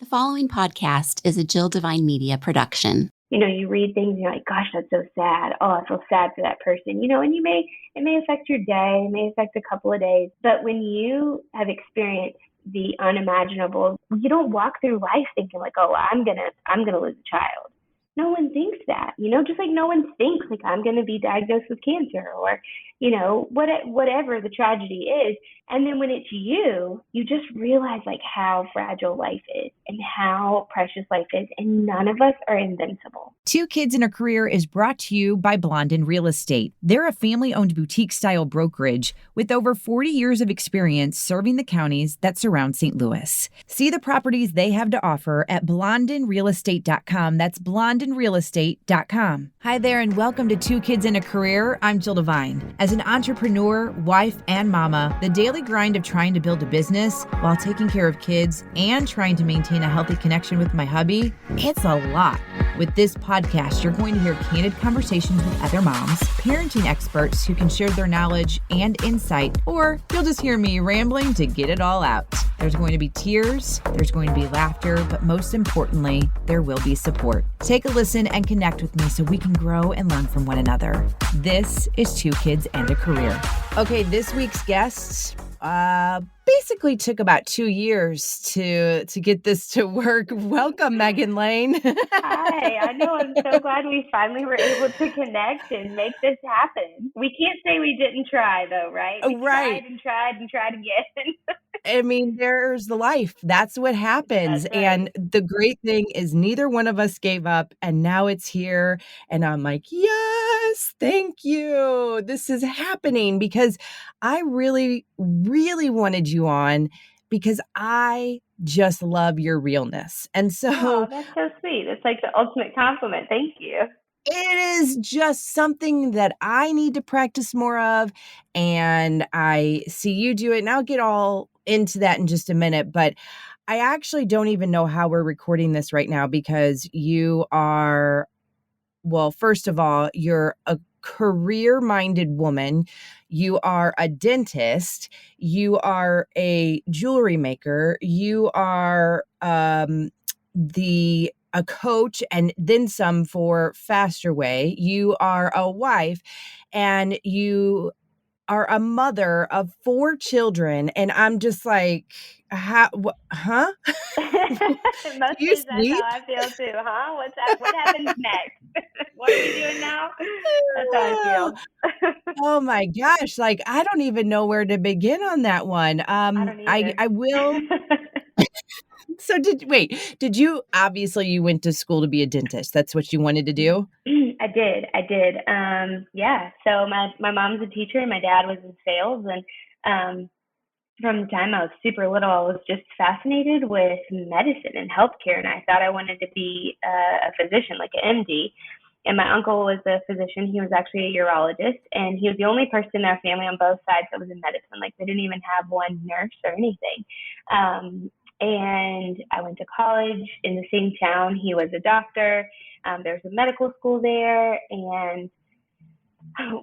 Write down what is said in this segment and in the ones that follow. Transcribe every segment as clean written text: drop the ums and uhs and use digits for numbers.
The following podcast is a Jill Devine Media production. You read things and you're like, gosh, that's so sad. Oh, I feel sad for that person. And it may affect your day, it may affect a couple of days. But when you have experienced the unimaginable, you don't walk through life thinking like, oh, I'm gonna lose a child. No one thinks that, just like no one thinks like I'm going to be diagnosed with cancer or, whatever the tragedy is. And then when it's you just realize like how fragile life is and how precious life is. And none of us are invincible. 2 Kids and a Career is brought to you by Blondin Real Estate. They're a family-owned boutique-style brokerage with over 40 years of experience serving the counties that surround St. Louis. See the properties they have to offer at blondinrealestate.com. That's blondinrealestate.com. Hi there and welcome to 2 Kids and a Career. I'm Jill Devine. As an entrepreneur, wife, and mama, the daily grind of trying to build a business while taking care of kids and trying to maintain a healthy connection with my hubby, it's a lot. With this podcast, you're going to hear candid conversations with other moms, parenting experts who can share their knowledge and insight, or you'll just hear me rambling to get it all out. There's going to be tears, there's going to be laughter, but most importantly, there will be support. Take a listen and connect with me so we can grow and learn from one another. This is 2 Kids and a Career. Okay, this week's guests basically took about 2 years to get this to work. Welcome, Meghan Layne. Hi, I know. I'm so glad we finally were able to connect and make this happen. We can't say we didn't try, though, right? We tried again. I mean, there's the life. That's what happens. That's right. And the great thing is neither one of us gave up, and now it's here. And I'm like, yes, thank you. This is happening because I really, really wanted you on because I just love your realness. And so Oh, that's so sweet. It's like the ultimate compliment. Thank you. it is just something that I need to practice more of. And I see you do it. And I'll get all into that in just a minute. But I actually don't even know how we're recording this right now because you are, well, first of all, you're a career-minded woman. You are a dentist. You are a jewelry maker. You are a coach and then some for Faster Way. You are a wife and you are a mother of 4 children. And I'm just like, huh? Most days that's how I feel too, huh? What happens next? What are we doing now? That's how I feel. Oh my gosh. Like, I don't even know where to begin on that one. I don't either. I will. So did you, obviously you went to school to be a dentist. That's what you wanted to do? I did. Yeah. So my mom's a teacher and my dad was in sales. And from the time I was super little, I was just fascinated with medicine and healthcare. And I thought I wanted to be a physician, like an MD. And my uncle was a physician. He was actually a urologist. And he was the only person in our family on both sides that was in medicine. Like they didn't even have one nurse or anything. And I went to college in the same town. He was a doctor. There was a medical school there. And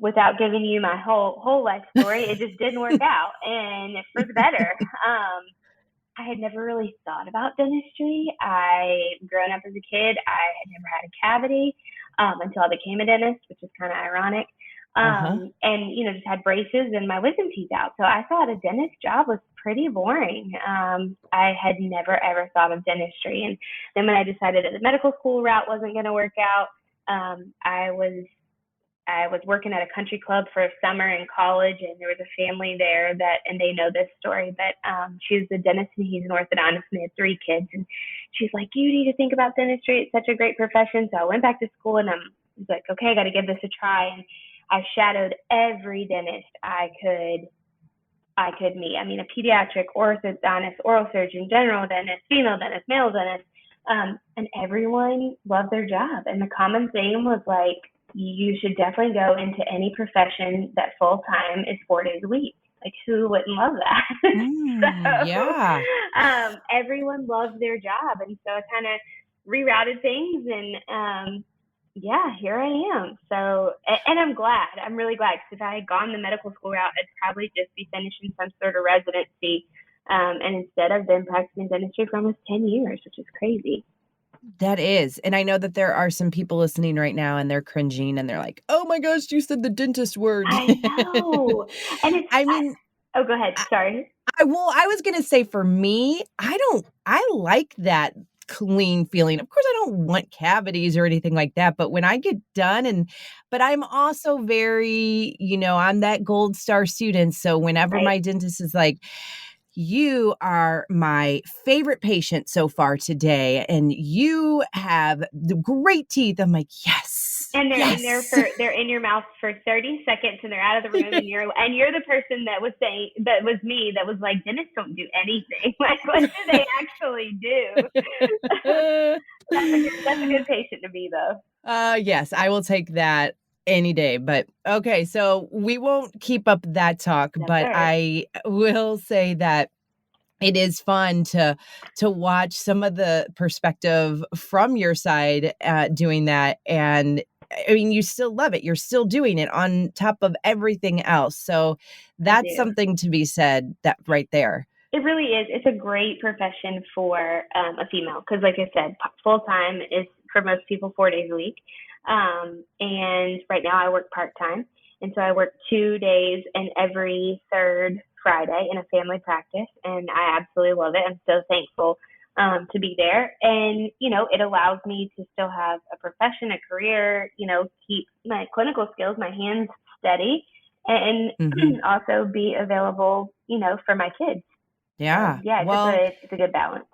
without giving you my whole life story, it just didn't work out. And for the better. I had never really thought about dentistry. Growing up as a kid, I had never had a cavity until I became a dentist, which is kind of ironic. And, just had braces and my wisdom teeth out. So I thought a dentist job was pretty boring. I had never, ever thought of dentistry. And then when I decided that the medical school route wasn't going to work out, I was working at a country club for a summer in college, and there was a family there and they know this story, but she was the dentist and he's an orthodontist and they had 3 kids. And she's like, you need to think about dentistry. It's such a great profession. So I went back to school and I was like, okay, I got to give this a try. And I shadowed every dentist I could meet. I mean, a pediatric, orthodontist, oral surgeon, general dentist, female dentist, male dentist, and everyone loved their job. And the common theme was like, you should definitely go into any profession that full time is 4 days a week. Like, who wouldn't love that? Yeah. Everyone loved their job. And so I kind of rerouted things and, here I am. So, and I'm glad. I'm really glad because if I had gone the medical school route, I'd probably just be finishing some sort of residency And instead, I've been practicing dentistry for almost 10 years, which is crazy. That is. And I know that there are some people listening right now and they're cringing and they're like, oh my gosh, you said the dentist word. I know. And it's, I mean, oh, go ahead. Sorry. I was going to say for me, I like that clean feeling. Of course, I don't want cavities or anything like that, but when I get done but I'm also very, I'm that gold star student. So whenever Right. my dentist is like, you are my favorite patient so far today, and you have the great teeth. I'm like, yes. And they're in yes. there they're in your mouth for 30 seconds and they're out of the room and you're the person that was saying, that was me, that was like, dentists don't do anything. Like, what do they actually do? That's a good patient to be, though. Yes, I will take that any day. But okay, so we won't keep up that talk, Yes, but sir. I will say that it is fun to watch some of the perspective from your side doing that. And I mean, you still love it. You're still doing it on top of everything else. So that's something to be said, that right there. It really is. It's a great profession for a female because, like I said, full-time is for most people 4 days a week. And right now I work part-time. And so I work 2 days and every third Friday in a family practice. And I absolutely love it. I'm so thankful to be there. And, it allows me to still have a profession, a career, keep my clinical skills, my hands steady, and also be available, for my kids. Yeah. So, yeah, well, it's a good balance.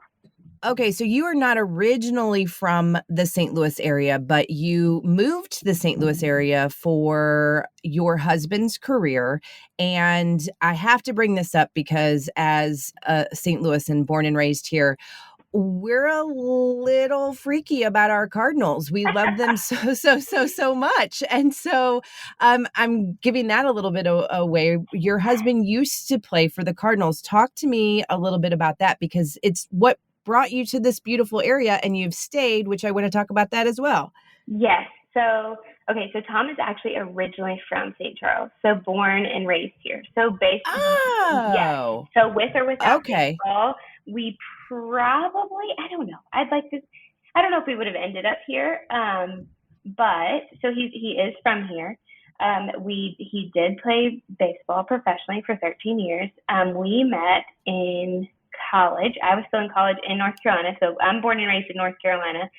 Okay, so you are not originally from the St. Louis area, but you moved to the St. Louis area for your husband's career. And I have to bring this up because as a St. Louis and born and raised here, we're a little freaky about our Cardinals. We love them so much. And so I'm giving that a little bit away. Your husband used to play for the Cardinals. Talk to me a little bit about that because it's what brought you to this beautiful area and you've stayed, which I want to talk about that as well. Yes. So Tom is actually originally from St. Charles, so born and raised here. So yes. So with or without baseball, we probably, I don't know. I don't know if we would have ended up here. But so he is from here. He did play baseball professionally for 13 years. We met in college. I was still in college in North Carolina. So I'm born and raised in North Carolina.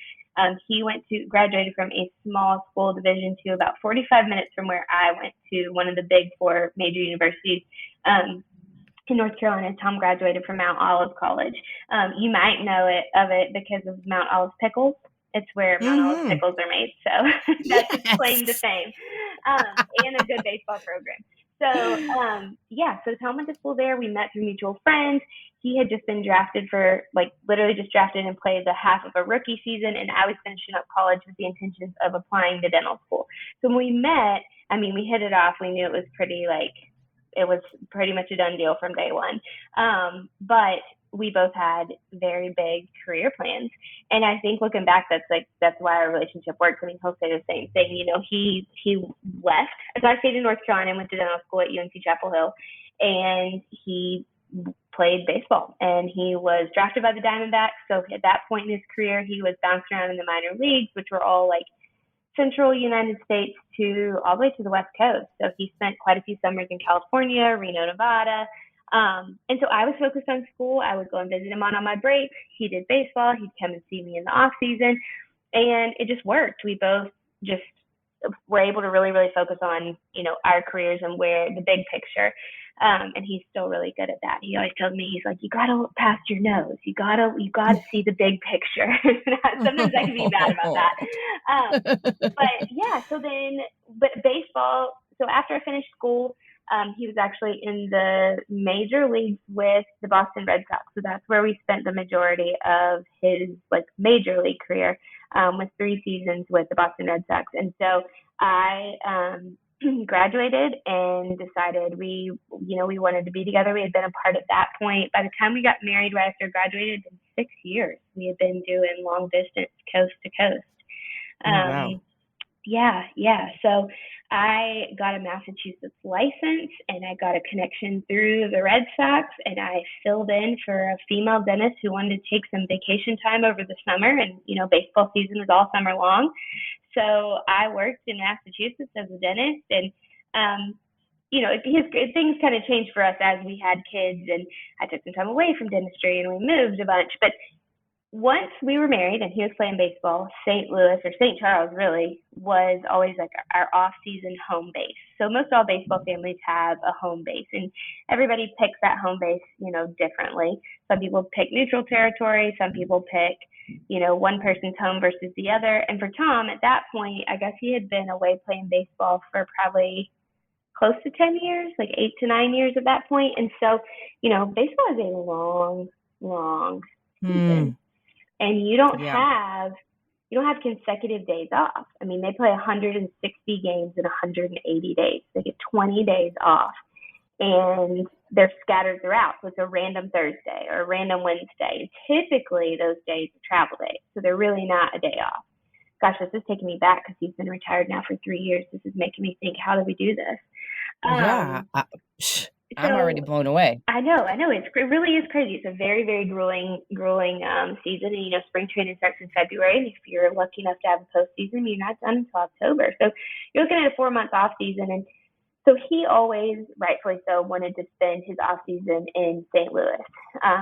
He graduated from a small school, Division II, about 45 minutes from where I went to one of the big 4 major universities in North Carolina. Tom graduated from Mount Olive College. You might know of it because of Mount Olive pickles. It's where Mount Olive pickles are made. So that's its claim to fame, and a good baseball program. So Tom went to school there. We met through mutual friends. He had just been drafted for, literally just drafted and played the half of a rookie season. And I was finishing up college with the intentions of applying to dental school. So when we met, we hit it off. We knew it was pretty much a done deal from day one. But we both had very big career plans. And I think looking back, that's why our relationship works. He'll say the same thing. He left. So I stayed in North Carolina and went to dental school at UNC Chapel Hill. And he played baseball. And he was drafted by the Diamondbacks. So at that point in his career, he was bouncing around in the minor leagues, which were all central United States all the way to the West Coast. So he spent quite a few summers in California, Reno, Nevada. And so I was focused on school. I would go and visit him on my breaks. He did baseball. He'd come and see me in the off season, and it just worked. We both just were able to really, really focus on, our careers and where the big picture. And he's still really good at that. He always tells me, he's like, you gotta look past your nose. You gotta see the big picture. Sometimes I can be bad about that. But baseball. So after I finished school, he was actually in the major leagues with the Boston Red Sox. So that's where we spent the majority of his major league career, with 3 seasons with the Boston Red Sox. And so I graduated and decided we wanted to be together. We had been apart at that point. By the time we got married right after graduating, it had been 6 years. We had been doing long distance coast to coast. Wow. Yeah. So I got a Massachusetts license and I got a connection through the Red Sox, and I filled in for a female dentist who wanted to take some vacation time over the summer, and baseball season is all summer long. So I worked in Massachusetts as a dentist, and things kind of changed for us as we had kids, and I took some time away from dentistry and we moved a bunch. But once we were married and he was playing baseball, St. Louis, or St. Charles really, was always like our off-season home base. So most all baseball families have a home base, and everybody picks that home base, differently. Some people pick neutral territory. Some people pick, one person's home versus the other. And for Tom, at that point, I guess he had been away playing baseball for probably close to 10 years, like 8 to 9 years at that point. And so, baseball is a long season. And you don't have consecutive days off. I mean, they play 160 games in 180 days. They get 20 days off, and they're scattered throughout. So it's a random Thursday or a random Wednesday. Typically, those days are travel days, so they're really not a day off. Gosh, this is taking me back because he's been retired now for 3 years. This is making me think, how do we do this? I'm already blown away. I know. It really is crazy. It's a very, very grueling season. And, spring training starts in February. And if you're lucky enough to have a postseason, you're not done until October. So you're looking at a 4-month off season. And so he always, rightfully so, wanted to spend his off season in St. Louis.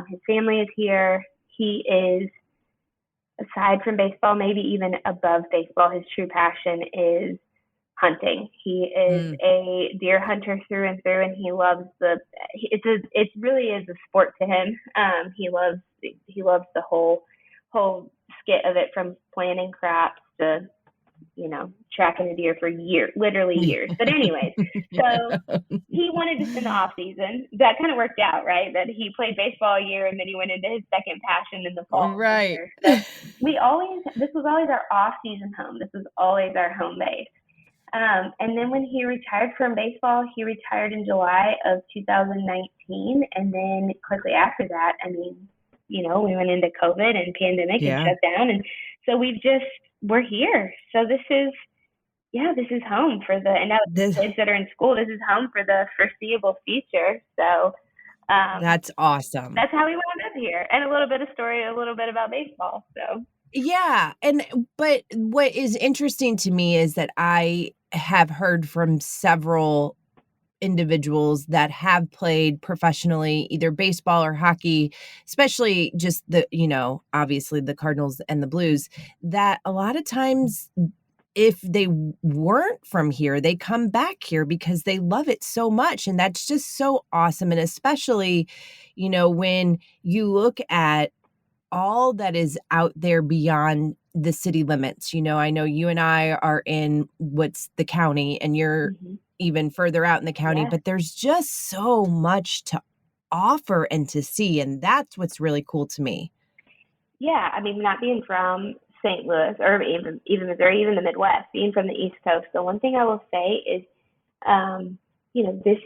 His family is here. He is, aside from baseball, maybe even above baseball, his true passion is hunting. He is a deer hunter through and through, and he loves it really is a sport to him. He loves the whole skit of it, from planting crops to tracking a deer for literally years. But anyways, so he wanted to spend the off season. That kind of worked out, right? That he played baseball a year and then he went into his second passion in the fall. Right. So this was always our off season home. This was always our home base. And then when he retired from baseball, he retired in July of 2019. And then quickly after that, we went into COVID and pandemic and shut down. And so we're here. So this is home for and now the kids that are in school, this is home for the foreseeable future. So that's awesome. That's how we wound up here. And a little bit about baseball. So. Yeah. But what is interesting to me is that I have heard from several individuals that have played professionally, either baseball or hockey, especially just obviously the Cardinals and the Blues, that a lot of times, if they weren't from here, they come back here because they love it so much. And that's just so awesome. And especially, when you look at all that is out there beyond the city limits. I know you and I are in what's the county, and you're even further out in the county, but there's just so much to offer and to see. And that's what's really cool to me. Yeah. Not being from St. Louis or even Missouri, even the Midwest, being from the East Coast. The one thing I will say is, this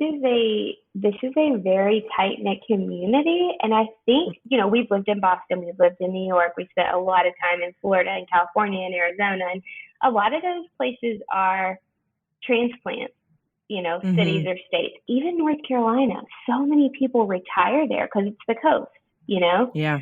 is a very tight-knit community. And I think, we've lived in Boston, we've lived in New York, we spent a lot of time in Florida and California and Arizona. And a lot of those places are transplants, cities or states. Even North Carolina, so many people retire there because it's the coast, Yeah.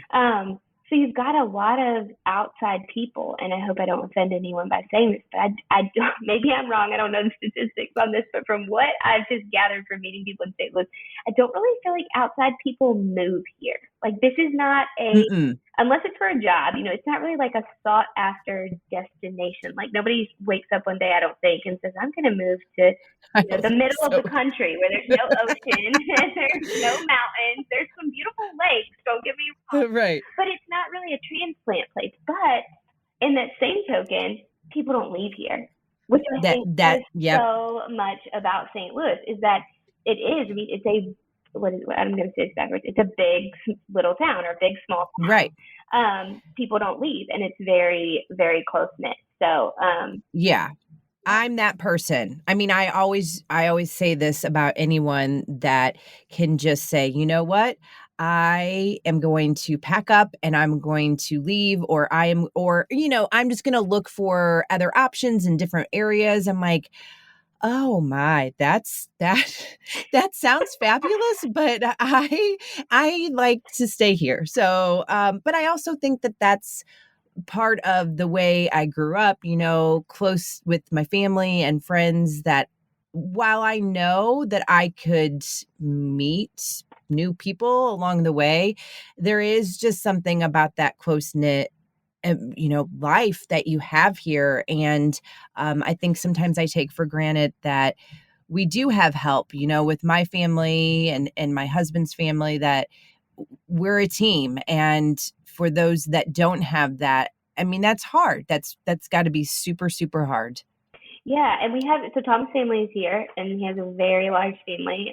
So you've got a lot of outside people, and I hope I don't offend anyone by saying this, but I don't, maybe I'm wrong. I don't know the statistics on this, but from what I've just gathered from meeting people in St. Louis, I don't really feel like outside people move here. Like, this is not unless it's for a job, it's not really like a sought after destination. Like, nobody wakes up one day, I don't think, and says, I'm going to move to the middle of the country where there's no ocean, and there's no mountains, there's some beautiful lakes, don't get me wrong. Right. But it's not really a transplant place. But in that same token, people don't leave here, which I think so much about St. Louis is that it is, it's a, I'm going to say this backwards. It's a big little town or a big small town. Right. People don't leave, and it's very, very close knit. So, yeah. I'm that person. I always say this about anyone that can just say, you know what? I am going to pack up and I'm going to leave, or I'm just going to look for other options in different areas. I'm like, oh my, that sounds fabulous, but I like to stay here. So, but I also think that that's part of the way I grew up, close with my family and friends, that while I know that I could meet new people along the way, there is just something about that close knit life that you have here. And I think sometimes I take for granted that we do have help, with my family and my husband's family, that we're a team. And for those that don't have that, I mean, that's hard. That's got to be super, super hard. Yeah, and so Tom's family is here, and he has a very large family,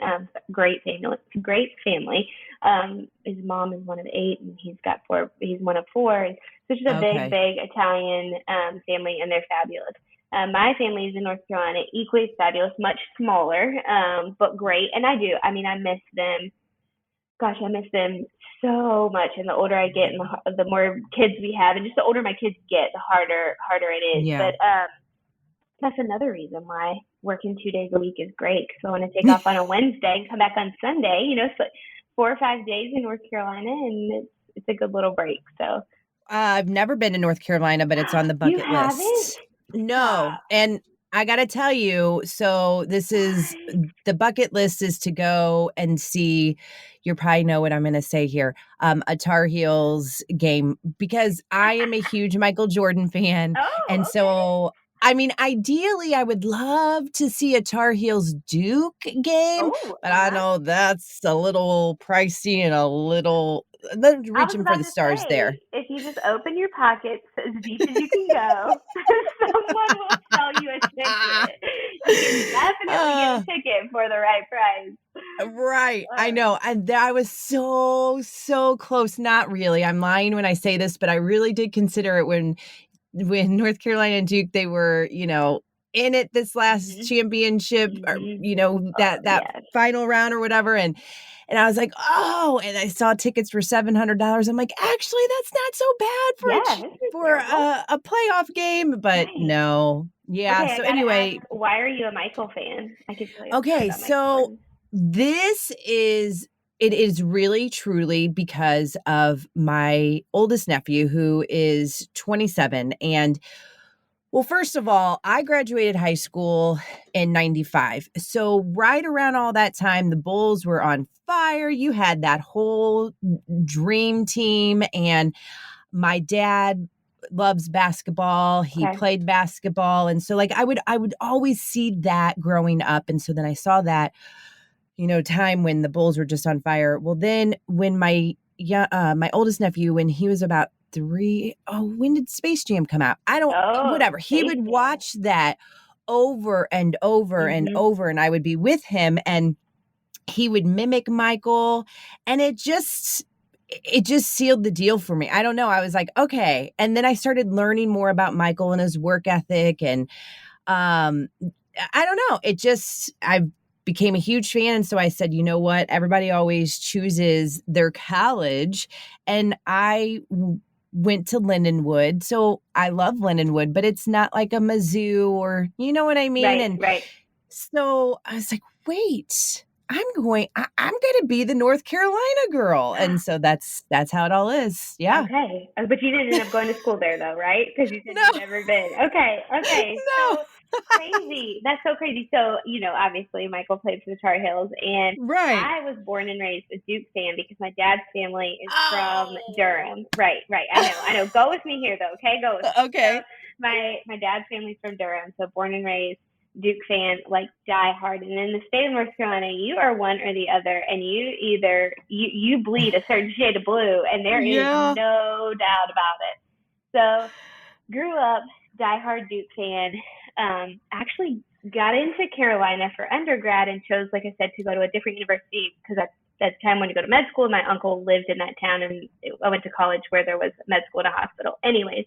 great family, great family. His mom is one of 8, and he's got 4. He's one of 4, and so it's just a Okay. big Italian family, and they're fabulous. My family is in North Carolina, equally fabulous, much smaller, but great. And I do. I mean, I miss them. Gosh, I miss them so much. And the older I get, and the more kids we have, and just the older my kids get, the harder it is. Yeah. But that's another reason why working 2 days a week is great, because I want to take off on a Wednesday and come back on Sunday. So 4 or 5 days in North Carolina, and it's a good little break. So I've never been to North Carolina, but it's on the bucket You haven't? list. No. Stop. And I got to tell you, so the bucket list is to go and see, you probably know what I'm going to say here, a Tar Heels game, because I am a huge Michael Jordan fan. Oh, And okay. so, I mean, ideally, I would love to see a Tar Heels Duke game, Oh, but I know that's a little pricey and a little I was reaching for about the to stars there. say, if you just open your pockets as deep as you can go, someone will sell you a ticket. You can definitely get a Uh, ticket for the right price. right. I Uh, know. And I was so close. Not really. I'm lying when I say this, but I really did consider it when North Carolina and Duke, they were, in it this last mhm, championship, or, mhm. that Yes. final round or whatever. And I was like, oh, and I saw tickets for $700. I'm like, actually, that's not so bad for Yeah, this is for terrible. a playoff game, but Right. no. Yeah. Okay, I So gotta ask, anyway, why are you a Michael fan? I could tell you a story okay, about Michael so Jordan. it is really truly because of my oldest nephew, who is 27. And well, first of all, I graduated high school in 95. So right around all that time, the Bulls were on fire. You had that whole dream team, and my dad loves basketball. He Okay. played basketball. And so like I would always see that growing up. And so then I saw that, time when the Bulls were just on fire. Well, then when my oldest nephew, when he was about 3, when did Space Jam come out? I don't, Oh, whatever. He Space would Jam. watch that over and over and Mhm. over, and I would be with him, and he would mimic Michael, and it just sealed the deal for me. I don't know. I was like, okay. And then I started learning more about Michael and his work ethic, and um I don't know. I became a huge fan. And so I said, you know what? Everybody always chooses their college. And went to Lindenwood. So I love Lindenwood, but it's not like a Mizzou, or you know what I mean? Right, And right. so I was like, wait, I'm going to be the North Carolina girl. And so that's how it all is. Yeah. Okay. But you didn't end up going to school there, though, right? Because you said No, you've never been. Okay, okay. no. So crazy. That's so crazy. So, obviously Michael played for the Tar Heels, and Right. I was born and raised a Duke fan because my dad's family is from Oh. Durham. Right, right. I know. Go with me here, though, okay? Go with me. So Okay. my dad's family's from Durham, so born and raised Duke fan, like die hard. And in the state of North Carolina, you are one or the other, and you either you bleed a certain shade of blue, and there is Yeah. no doubt about it. So grew up diehard Duke fan. Actually got into Carolina for undergrad and chose, like I said, to go to a different university because at that time when you go to med school, my uncle lived in that town, and I went to college where there was med school and a hospital. Anyways,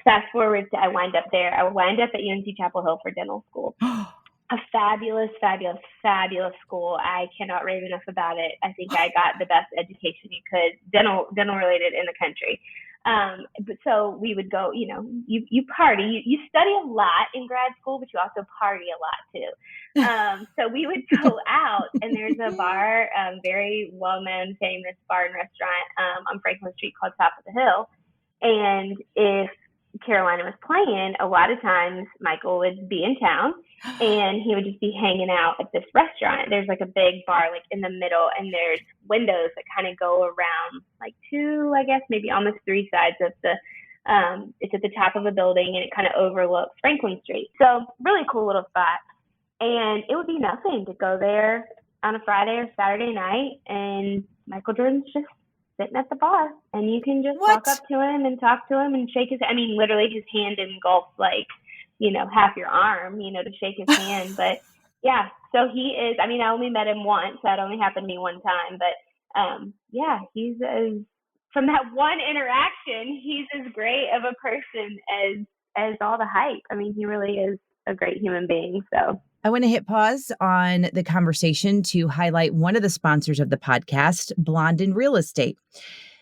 fast forward to I wind up there. I wind up at UNC Chapel Hill for dental school. a fabulous, fabulous, fabulous school. I cannot rave enough about it. I think I got the best education you could, dental related in the country. But so we would go, you party, you study a lot in grad school, but you also party a lot too. So we would go out, and there's a bar, very well-known, famous bar and restaurant on Franklin Street called Top of the Hill. And if Carolina was playing, a lot of times Michael would be in town, and he would just be hanging out at this restaurant. There's like a big bar like in the middle, and there's windows that kind of go around like two, I guess, maybe almost three sides of the it's at the top of a building, and it kind of overlooks Franklin Street. So really cool little spot. And it would be nothing to go there on a Friday or Saturday night, and Michael Jordan's just sitting at the bar, and you can just walk up to him and talk to him and shake his, literally his hand engulfs like, half your arm, to shake his hand. But yeah, so he is, I only met him once. That only happened to me one time. But yeah, he's from that one interaction, he's as great of a person as all the hype. He really is a great human being. So I want to hit pause on the conversation to highlight one of the sponsors of the podcast, Blonde in Real Estate.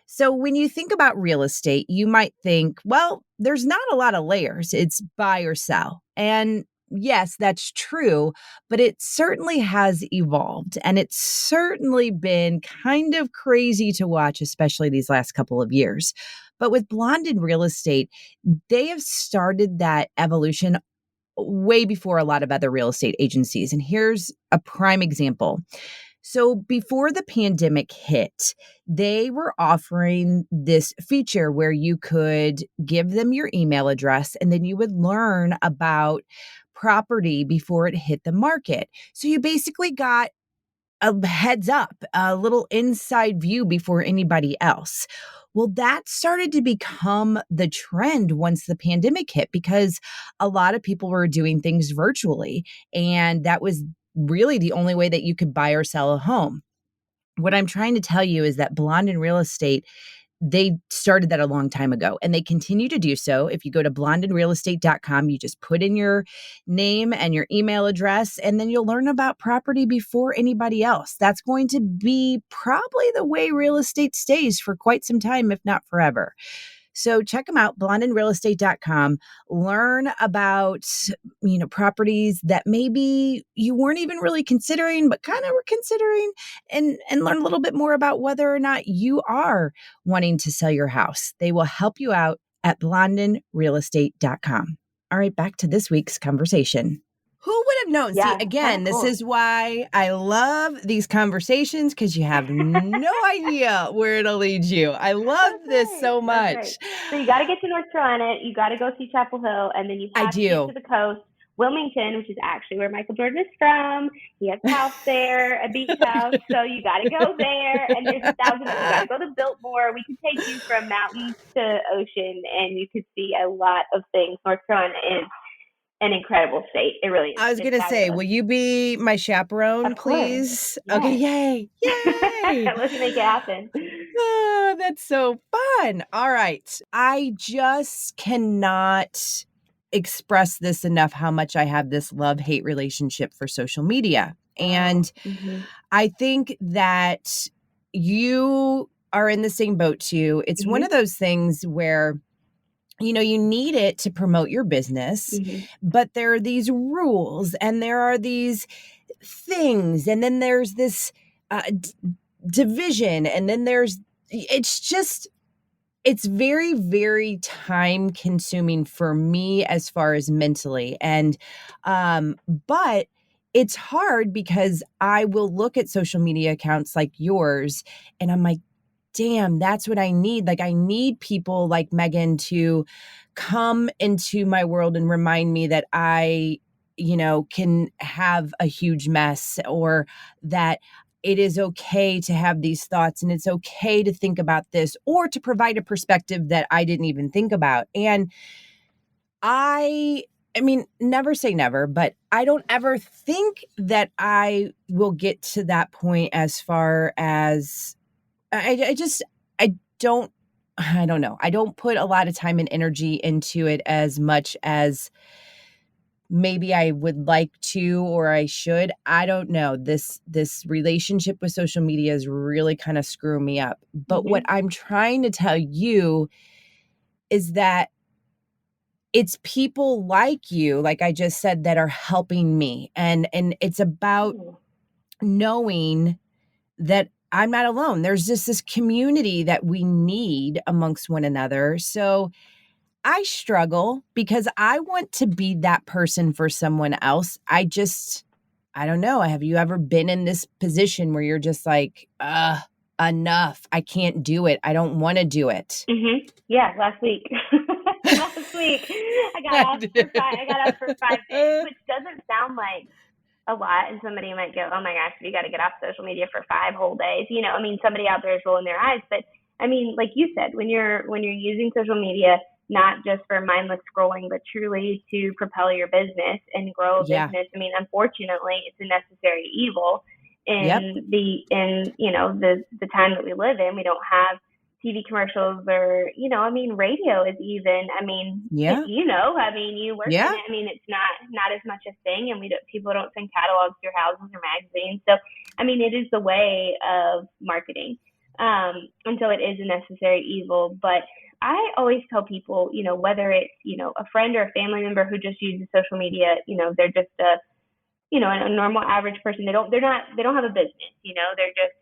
So when you think about real estate, you might think, well, there's not a lot of layers. It's buy or sell. And yes, that's true, but it certainly has evolved, and it's certainly been kind of crazy to watch, especially these last couple of years. But with Blonde in Real Estate, they have started that evolution way before a lot of other real estate agencies. And here's a prime example. So before the pandemic hit, they were offering this feature where you could give them your email address, and then you would learn about property before it hit the market. So you basically got a heads up, a little inside view before anybody else. Well, that started to become the trend once the pandemic hit, because a lot of people were doing things virtually, and that was really the only way that you could buy or sell a home. What I'm trying to tell you is that Blonde in Real Estate, they started that a long time ago, and they continue to do so. If you go to blondeinrealestate.com, you just put in your name and your email address, and then you'll learn about property before anybody else. That's going to be probably the way real estate stays for quite some time, if not forever. So check them out, blondeinrealestate.com. Learn about, properties that maybe you weren't even really considering, but kind of were considering, and learn a little bit more about whether or not you are wanting to sell your house. They will help you out at blondeinrealestate.com. All right, back to this week's conversation. Who would have known? Yeah, See, again, cool. This is why I love these conversations, because you have no idea where it'll lead you. I love this so much. So you got to get to North Carolina. You got to go see Chapel Hill, and then you have to get to the coast. Wilmington, which is actually where Michael Jordan is from. He has a house there, a beach house. So you got to go there. And there's thousands. You got to go to Biltmore. We could take you from mountains to ocean, and you could see a lot of things. North Carolina is an incredible state. It really is. I was going to say, will you be my chaperone, please? Yes. Okay, yay. Yay. Let's make it happen. Oh, that's so fun. All right. I just cannot express this enough, how much I have this love-hate relationship for social media. And I think that you are in the same boat too. It's one of those things where you need it to promote your business, but there are these rules, and there are these things, and then there's this division, and then it's very, very time consuming for me as far as mentally. And, but it's hard because I will look at social media accounts like yours, and I'm like, damn, that's what I need. Like, I need people like Meghan to come into my world and remind me that I, can have a huge mess, or that it is okay to have these thoughts, and it's okay to think about this, or to provide a perspective that I didn't even think about. And I never say never, but I don't ever think that I will get to that point, as far as I don't know. I don't put a lot of time and energy into it as much as maybe I would like to, or I should. I don't know. This relationship with social media is really kind of screwing me up. But what I'm trying to tell you is that it's people like you, like I just said, that are helping me. And it's about knowing that I'm not alone. There's just this community that we need amongst one another. So I struggle because I want to be that person for someone else. I don't know. Have you ever been in this position where you're just like, enough. I can't do it. I don't want to do it. Yeah, last week. Last week, I got off for 5 days, which doesn't sound like a lot, and somebody might go, "Oh my gosh, you got to get off social media for 5 whole days." I mean, somebody out there is rolling their eyes, but I mean, like you said, when you're using social media not just for mindless scrolling, but truly to propel your business and grow a business. I mean, unfortunately, it's a necessary evil in the time that we live in. We don't have TV commercials or, I mean, radio is even, I mean, you work in it. I mean, it's not as much a thing, and people don't send catalogs to your houses or magazines. So, I mean, it is the way of marketing until it is a necessary evil. But I always tell people, whether it's, a friend or a family member who just uses social media, they're just a normal average person. They don't have a business, they're just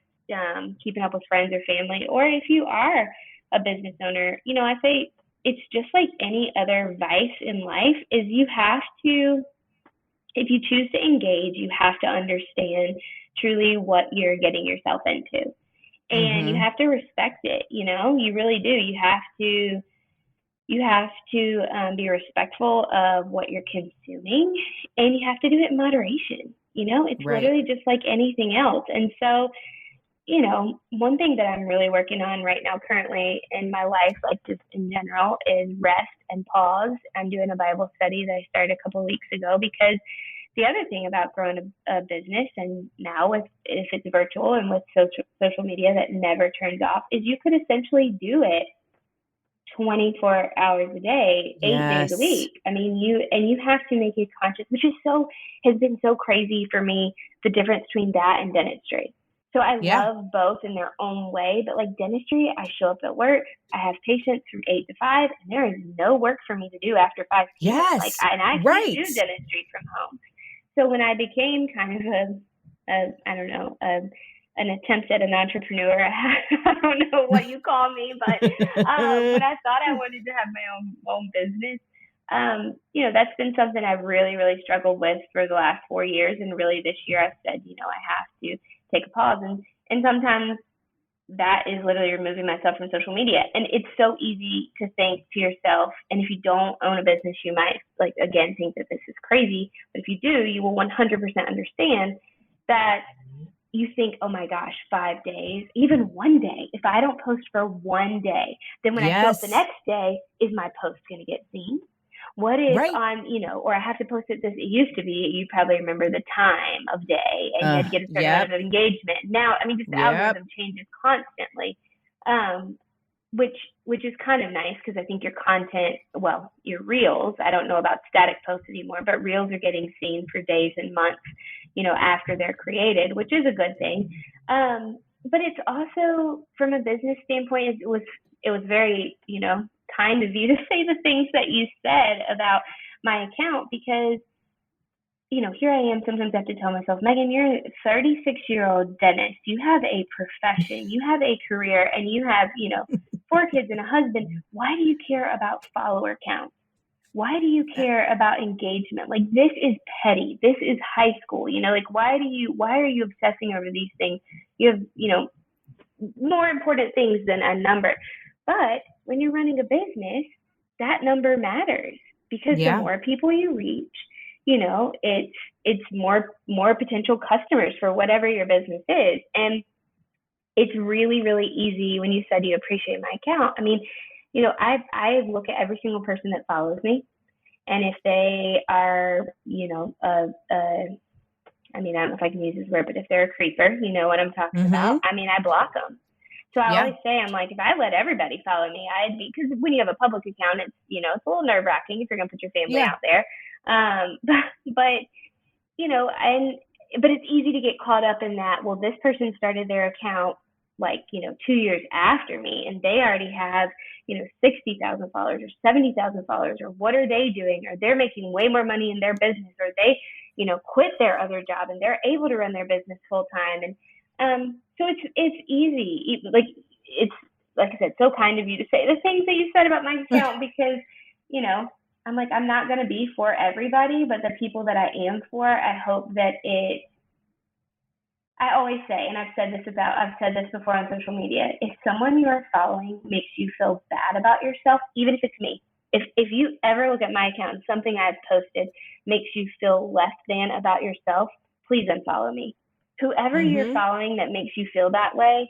keeping up with friends or family. Or if you are a business owner, I say it's just like any other vice in life is you have to, if you choose to engage, you have to understand truly what you're getting yourself into. And you have to respect it, you really do. You have to be respectful of what you're consuming, and you have to do it in moderation. It's literally just like anything else. And so, one thing that I'm really working on right now currently in my life, like just in general, is rest and pause. I'm doing a Bible study that I started a couple of weeks ago, because the other thing about growing a business, and now if it's virtual and with social media that never turns off, is you could essentially do it 24 hours a day, 8 days a week. I mean, you have to make a conscious, which has been so crazy for me, the difference between that and dentistry. So I love both in their own way, but like dentistry, I show up at work, I have patients from 8 to 5, and there is no work for me to do after 5 p.m. And I can't do dentistry from home. So when I became kind of an attempt at an entrepreneur, I don't know what you call me, but when I thought I wanted to have my own business, that's been something I've really, really struggled with for the last 4 years. And really this year I've said, I have to take a pause. And sometimes that is literally removing myself from social media. And it's so easy to think to yourself, and if you don't own a business, you might again think that this is crazy. But if you do, you will 100% understand that you think, oh my gosh, 5 days, even 1 day. If I don't post for 1 day, then when I show up the next day, is my post going to get seen? What if or I have to post it it used to be, you probably remember the time of day, and you had to get a certain amount of engagement. Now, I mean, just the algorithm changes constantly, which is kind of nice, because I think your content, your reels, I don't know about static posts anymore, but reels are getting seen for days and months, after they're created, which is a good thing. But it's also, from a business standpoint, it was very, kind of you to say the things that you said about my account, because, here I am, sometimes I have to tell myself, Meghan, you're a 36-year-old dentist. You have a profession, you have a career, and you have, 4 kids and a husband. Why do you care about follower counts? Why do you care about engagement? Like, this is petty. This is high school. Why are you obsessing over these things? You have, more important things than a number. But when you're running a business, that number matters, because the more people you reach, it's more potential customers for whatever your business is. And it's really, really easy. When you said you appreciate my account, I mean, I look at every single person that follows me, and if they are, I mean, I don't know if I can use this word, but if they're a creeper, you know what I'm talking about. I mean, I block them. So I always say, I'm like, if I let everybody follow me, because when you have a public account, it's, it's a little nerve wracking if you're going to put your family out there. But but it's easy to get caught up in that. Well, this person started their account 2 years after me, and they already have 60,000 followers or 70,000 followers, or what are they doing? Or they're making way more money in their business, or they quit their other job and they're able to run their business full time. And so it's easy. It's like I said, so kind of you to say the things that you said about my account, because I'm like, I'm not going to be for everybody, but the people that I am for, I hope that I always say, and I've said this before on social media, if someone you are following makes you feel bad about yourself, even if it's me, if you ever look at my account and something I've posted makes you feel less than about yourself, please unfollow me. Whoever you're following that makes you feel that way,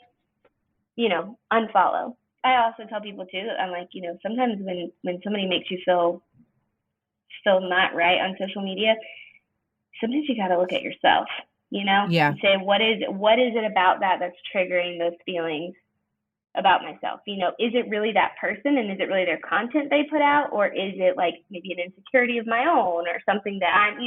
unfollow. I also tell people too, I'm like, sometimes when somebody makes you feel not right on social media, sometimes you got to look at yourself, Yeah. and say, what is it about that that's triggering those feelings about myself? Is it really that person, and is it really their content they put out, or is it like maybe an insecurity of my own, or something that I'm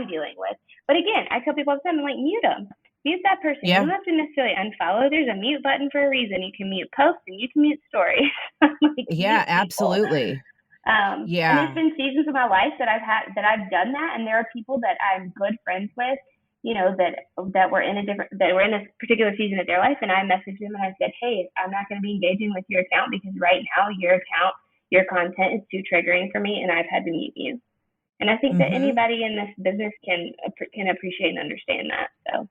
dealing with? But again, I tell people all the time, I'm like, mute them. Mute that person. Yeah. You don't have to necessarily unfollow. There's a mute button for a reason. You can mute posts and you can mute stories. Yeah, absolutely. And there's been seasons of my life that I've done that, and there are people that I'm good friends with, that were in a particular season of their life, and I messaged them and I said, hey, I'm not going to be engaging with your account because right now your content is too triggering for me, and I've had to mute you. And I think that anybody in this business can appreciate and understand that. So,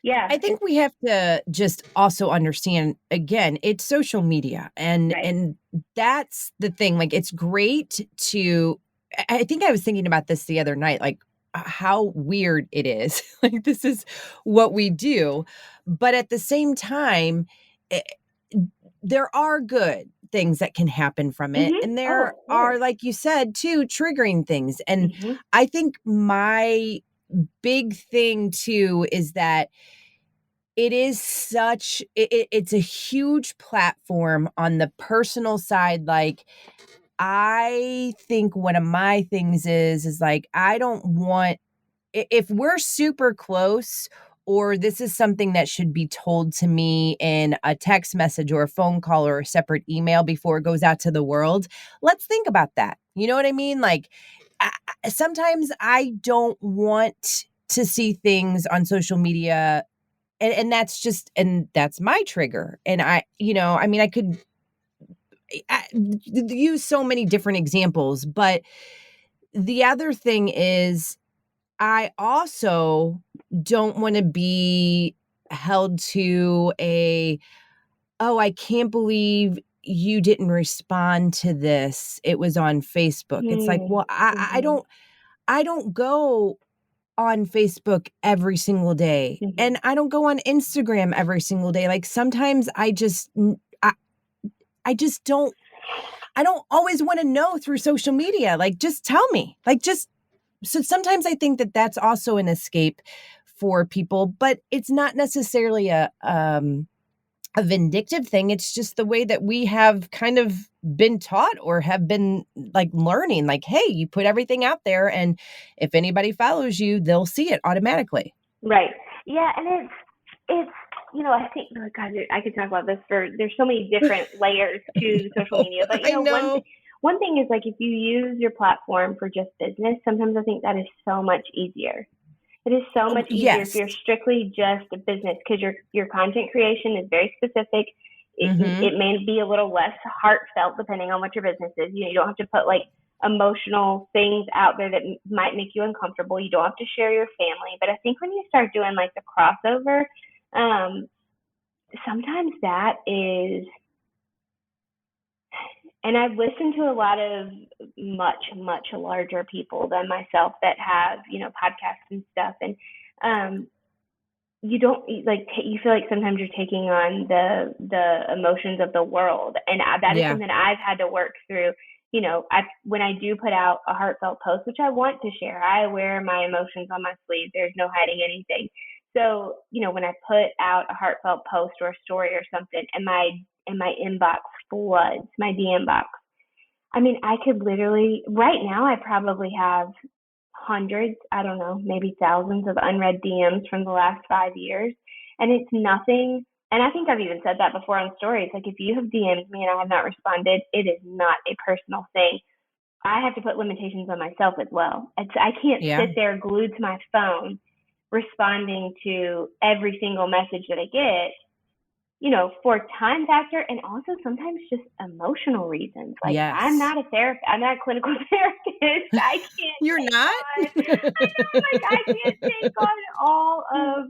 yeah. I think we have to just also understand, again, it's social media, and Right. and that's the thing. Like, it's great to, I think I was thinking about this the other night, like how weird it is. Like, this is what we do, but at the same time, eh, there are good things that can happen from it, and there are, like you said, too, triggering things. And I think my big thing too is that it is it's a huge platform on the personal side. Like, I think one of my things is like, I don't want, if we're super close, or this is something that should be told to me in a text message or a phone call or a separate email before it goes out to the world, let's think about that. You know what I mean? Like, sometimes I don't want to see things on social media, and that's my trigger. And I could use so many different examples, but the other thing is, I also don't want to be held to oh, I can't believe you didn't respond to this. It was on Facebook. It's like, well, I don't go on Facebook every single day, and I don't go on Instagram every single day. Like, sometimes I just don't, I don't always want to know through social media. Like, just tell me. Like, just, so sometimes I think that that's also an escape for people, but it's not necessarily a vindictive thing. It's just the way that we have kind of been taught, or have been like learning, like, hey, you put everything out there, and if anybody follows you, they'll see it automatically. Right. Yeah. And it's, I think, oh God, I could talk about this there's so many different layers to social media, but I know. one thing is, like, if you use your platform for just business, sometimes I think that is so much easier. It is so much easier Yes. if you're strictly just a business, because your content creation is very specific. It may be a little less heartfelt depending on what your business is. You don't have to put like emotional things out there that might make you uncomfortable. You don't have to share your family. But I think when you start doing like the crossover, sometimes that is, and I've listened to a lot of much, much larger people than myself that have, podcasts and stuff. And you don't like, you feel like sometimes you're taking on the emotions of the world. And that is something I've had to work through. When I do put out a heartfelt post, which I want to share, I wear my emotions on my sleeve. There's no hiding anything. So, when I put out a heartfelt post or a story or something, and my inbox floods, my DM box, I mean, I could literally, right now, I probably have hundreds, I don't know, maybe thousands of unread DMs from the last 5 years. And it's nothing. And I think I've even said that before on stories. Like, if you have DM'd me and I have not responded, it is not a personal thing. I have to put limitations on myself as well. I can't sit there glued to my phone responding to every single message that I get, for time factor and also sometimes just emotional reasons. Like, I'm not a therapist. I'm not a clinical therapist. I can't. You're not? I know, like, I can't take on all of,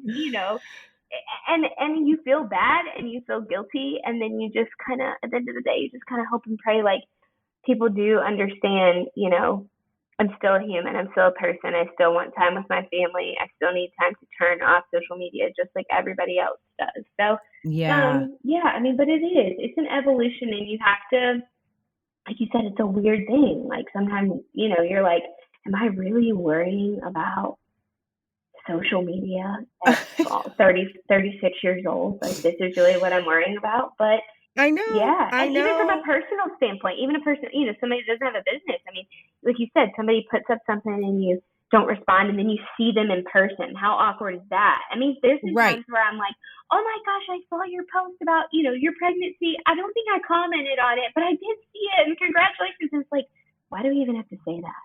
and you feel bad and you feel guilty. And then you just kind of, at the end of the day, you just kind of hope and pray, like, people do understand, I'm still a human. I'm still a person. I still want time with my family. I still need time to turn off social media just like everybody else does. So, but it is. It's an evolution, and you have to, like you said, it's a weird thing. Like, sometimes, you're like, am I really worrying about social media at 36 years old? Like, this is really what I'm worrying about? But I know. Yeah. I and know. even from a personal standpoint, even a person, somebody doesn't have a business. I mean, like you said, somebody puts up something and you don't respond, and then you see them in person. How awkward is that? I mean, there's been times where I'm like, oh my gosh, I saw your post about, your pregnancy. I don't think I commented on it, but I did see it, and congratulations. It's like, why do we even have to say that?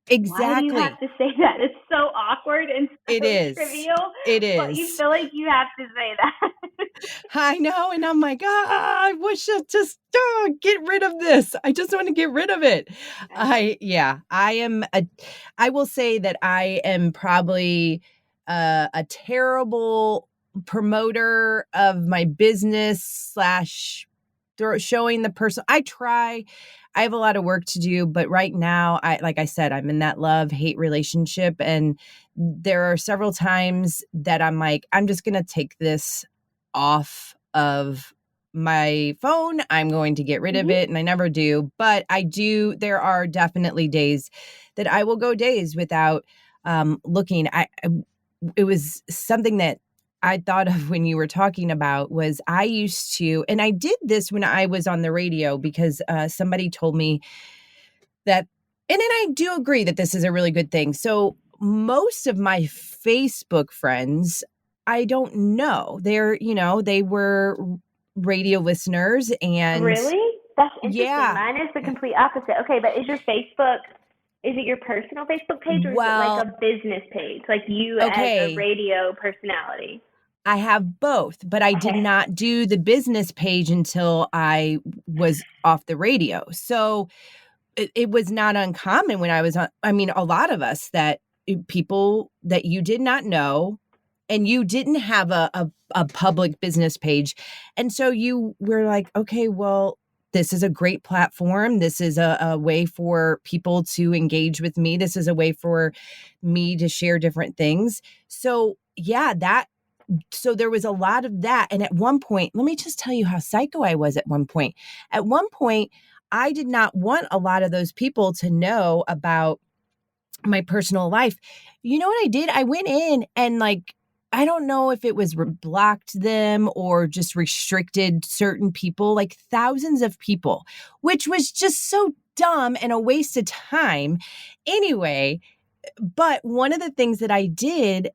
Exactly. Why do you have to say that? It's so awkward and so trivial. It is. But you feel like you have to say that. I know. And I'm like, I wish I'd just get rid of this. I just want to get rid of it. I will say that I am probably a terrible promoter of my business / showing the person. I have a lot of work to do, but right now, like I said, I'm in that love-hate relationship. And there are several times that I'm like, I'm just going to take this off of my phone. I'm going to get rid of it. And I never do, but I do. There are definitely days that I will go days without looking. It was something that I thought of when you were talking about was I used to, and I did this when I was on the radio because somebody told me that, and then I do agree that this is a really good thing. So most of my Facebook friends, I don't know. They were radio listeners, and Really? That's interesting. Yeah. Mine is the complete opposite. Okay, but is it your personal Facebook page, or is it like a business page? Like you as a radio personality? I have both, but I did not do the business page until I was off the radio. So it was not uncommon when I was on. I mean, a lot of us people that you did not know, and you didn't have a public business page. And so you were like, okay, well, this is a great platform. This is a way for people to engage with me. This is a way for me to share different things. So so there was a lot of that. And at one point, let me just tell you how psycho I was at one point. At one point, I did not want a lot of those people to know about my personal life. You know what I did? I went in and I don't know if it was blocked them or just restricted certain people, like thousands of people, which was just so dumb and a waste of time. Anyway, but one of the things that I did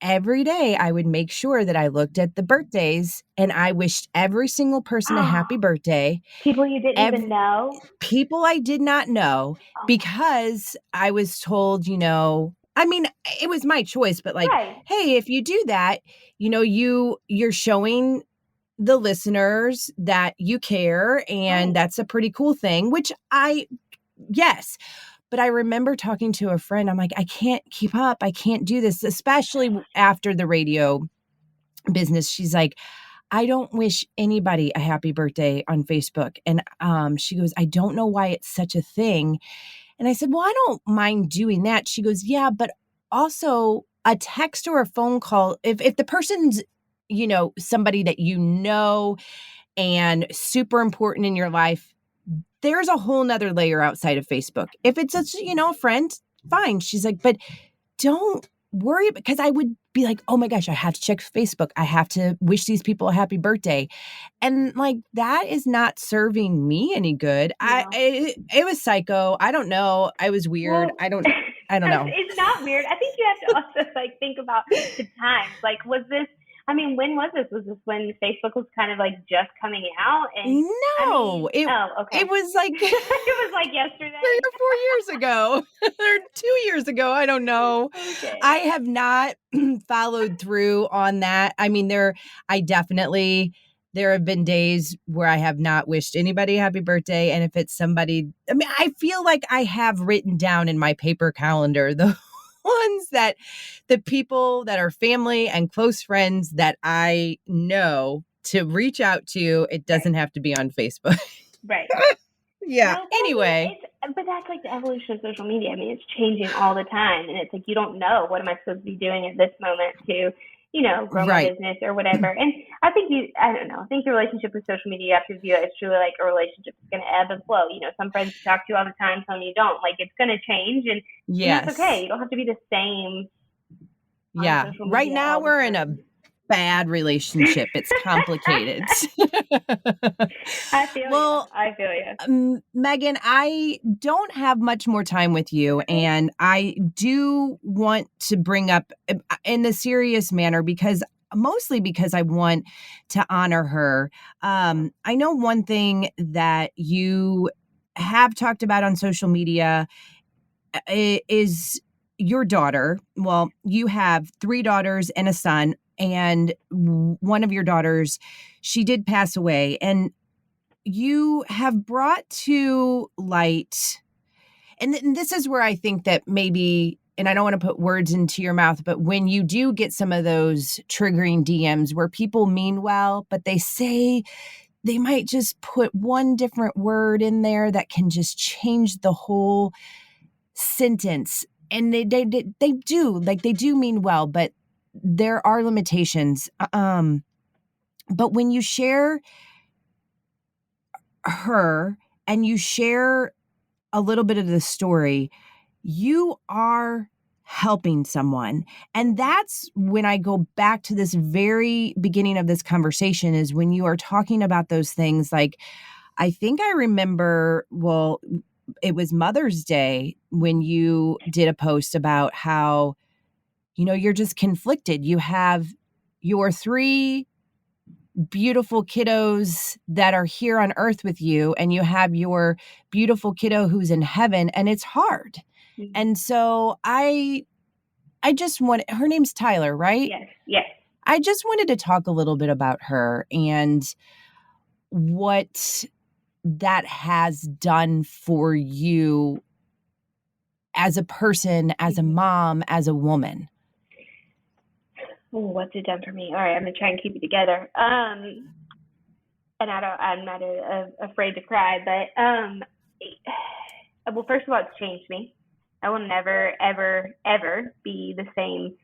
every day, I would make sure that I looked at the birthdays and I wished every single person a happy birthday. People you didn't even know? People I did not know, because I was told, I mean, it was my choice, but hey, if you do that, you're showing the listeners that you care, and that's a pretty cool thing, which yes. But I remember talking to a friend. I'm like, I can't keep up. I can't do this, especially after the radio business. She's like, I don't wish anybody a happy birthday on Facebook. And she goes, I don't know why it's such a thing. And I said, well, I don't mind doing that. She goes, yeah, but also a text or a phone call, if the person's, somebody that and super important in your life, there's a whole nother layer outside of Facebook. If it's a friend, fine. She's like, but don't worry, because I would be like, oh my gosh, I have to check Facebook. I have to wish these people a happy birthday. And that is not serving me any good. No. It was psycho. I don't know. I was weird. Well, I don't know. It's not weird. I think you have to also like think about the times. Like, when was this? Was this when Facebook was kind of like just coming out? And No, okay. it was like it was like yesterday. 3 or 4 years ago or 2 years ago. I don't know. Okay. I have not followed through on that. I mean, there have been days where I have not wished anybody happy birthday. And if it's somebody, I mean, I feel like I have written down in my paper calendar the ones that the people that are family and close friends that I know to reach out to. It doesn't have to be on Facebook. Right. Yeah. No, Anyway. but that's like the evolution of social media. I mean, it's changing all the time, and it's like you don't know what am I supposed to be doing at this moment to, grow my Right. business or whatever. And I think I don't know. I think the relationship with social media, you have to view it as truly like a relationship that's going to ebb and flow. Some friends you talk to all the time, some you don't. Like, it's going to change, and that's okay. You don't have to be the same. Yeah. Right now we're in a bad relationship. It's complicated. I feel you. Meghan, I don't have much more time with you, and I do want to bring up in a serious manner mostly because I want to honor her. I know one thing that you have talked about on social media is your daughter. Well, you have 3 daughters and a son, and one of your daughters, she did pass away, and you have brought to light, and this is where I think that maybe, and I don't want to put words into your mouth, but when you do get some of those triggering DMs where people mean well, but they might just put one different word in there that can just change the whole sentence. And they do mean well, but there are limitations. But when you share her and you share a little bit of the story, you are helping someone. And that's when I go back to this very beginning of this conversation, is when you are talking about those things. Like, I think I remember, well, it was Mother's Day when you did a post about how, you're just conflicted. You have your 3 beautiful kiddos that are here on earth with you, and you have your beautiful kiddo who's in heaven, and it's hard. Mm-hmm. And so I just her name's Tyler, right? Yes. I just wanted to talk a little bit about her and what that has done for you as a person, as a mom, as a woman. Oh, what's it done for me? All right, I'm gonna try and keep it together. And I'm not afraid to cry, but well, first of all, it's changed me. I will never, ever, ever be the same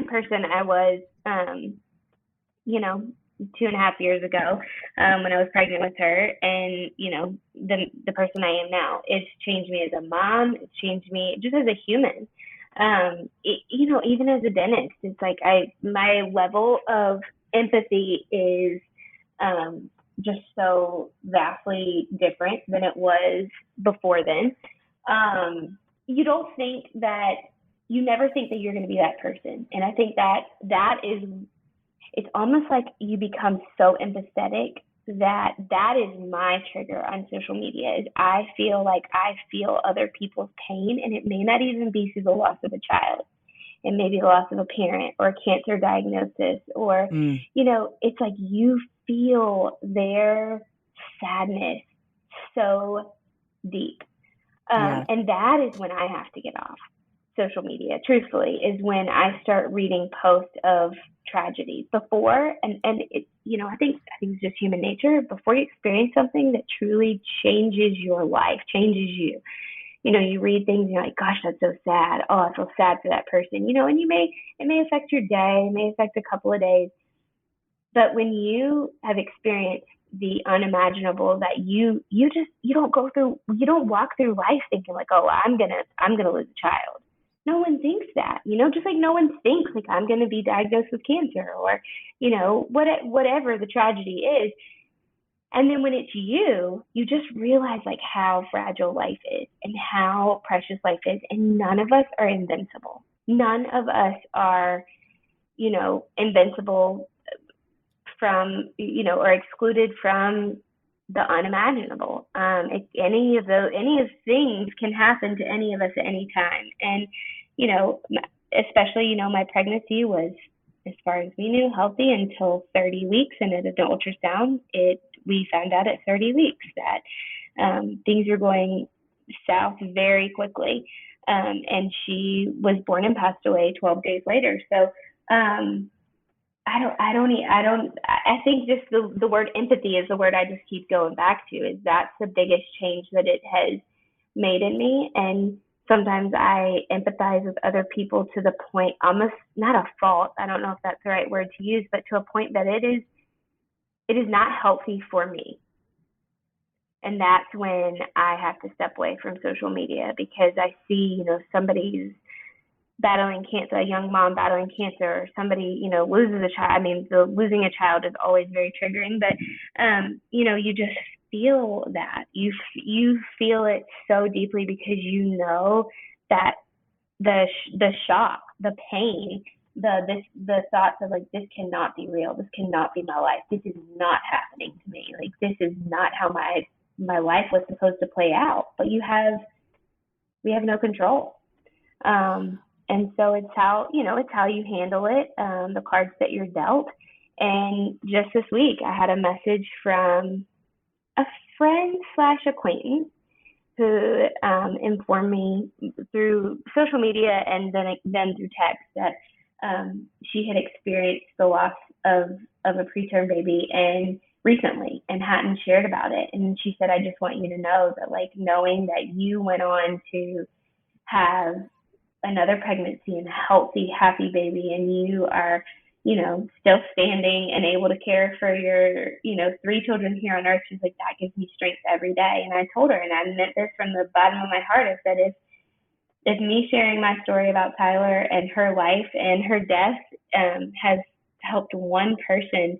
person I was, 2.5 years ago, when I was pregnant with her, and the person I am now. It's changed me as a mom. It's changed me just as a human. Even as a dentist, it's like my level of empathy is just so vastly different than it was before then. You never think that you're going to be that person. And I think that is, it's almost like you become so empathetic that is my trigger on social media. Is I feel like I feel other people's pain, and it may not even be through the loss of a child. It may be the loss of a parent or a cancer diagnosis, or, it's like you feel their sadness so deep. And that is when I have to get off social media, truthfully, is when I start reading posts of tragedies before. And it, I think it's just human nature. Before you experience something that truly changes your life, changes you, you read things and you're like, gosh, that's so sad. Oh, I feel sad for that person, and it may affect your day, it may affect a couple of days. But when you have experienced the unimaginable, that you don't walk through life thinking like, oh, I'm gonna lose a child. No one thinks that, just like no one thinks like I'm going to be diagnosed with cancer, or, whatever the tragedy is. And then when it's you, you just realize like how fragile life is and how precious life is. And none of us are invincible. None of us are, invincible from, or excluded from the unimaginable. Any of things can happen to any of us at any time. And, especially, my pregnancy was, as far as we knew, healthy until 30 weeks. And at an ultrasound, we found out at 30 weeks that things were going south very quickly. And she was born and passed away 12 days later. So I think just the word empathy is the word I just keep going back to. Is that's the biggest change that it has made in me. And sometimes I empathize with other people to the point, almost not a fault, I don't know if that's the right word to use, but to a point that it is not healthy for me. And that's when I have to step away from social media, because I see, somebody's battling cancer, a young mom battling cancer, or somebody, loses a child. I mean, losing a child is always very triggering, but, you just feel that. You feel it so deeply, because that the shock, the pain, the thoughts of like, this cannot be real. This cannot be my life. This is not happening to me. Like, this is not how my life was supposed to play out. But we have no control. And so it's how you handle it, the cards that you're dealt. And just this week, I had a message from a friend / acquaintance who informed me through social media and then through text that she had experienced the loss of a preterm baby and recently, and hadn't shared about it. And she said, I just want you to know that, like, knowing that you went on to have another pregnancy and a healthy, happy baby, and you are, still standing and able to care for your, 3 children here on earth. She's like, that gives me strength every day. And I told her, and I meant this from the bottom of my heart, I said, if me sharing my story about Tyler and her life and her death has helped one person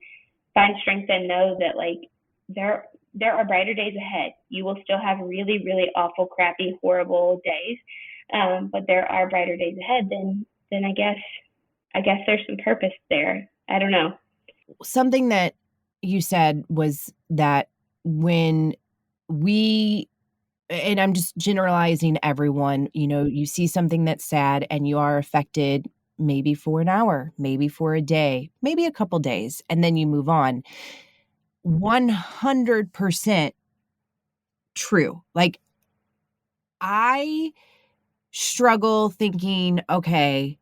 find strength and know that, like, there are brighter days ahead. You will still have really, really awful, crappy, horrible days. But there are brighter days ahead, then I guess there's some purpose there. I don't know. Something that you said was that when and I'm just generalizing everyone, you see something that's sad and you are affected maybe for an hour, maybe for a day, maybe a couple days, and then you move on. 100% true. Like, I struggle thinking, okay,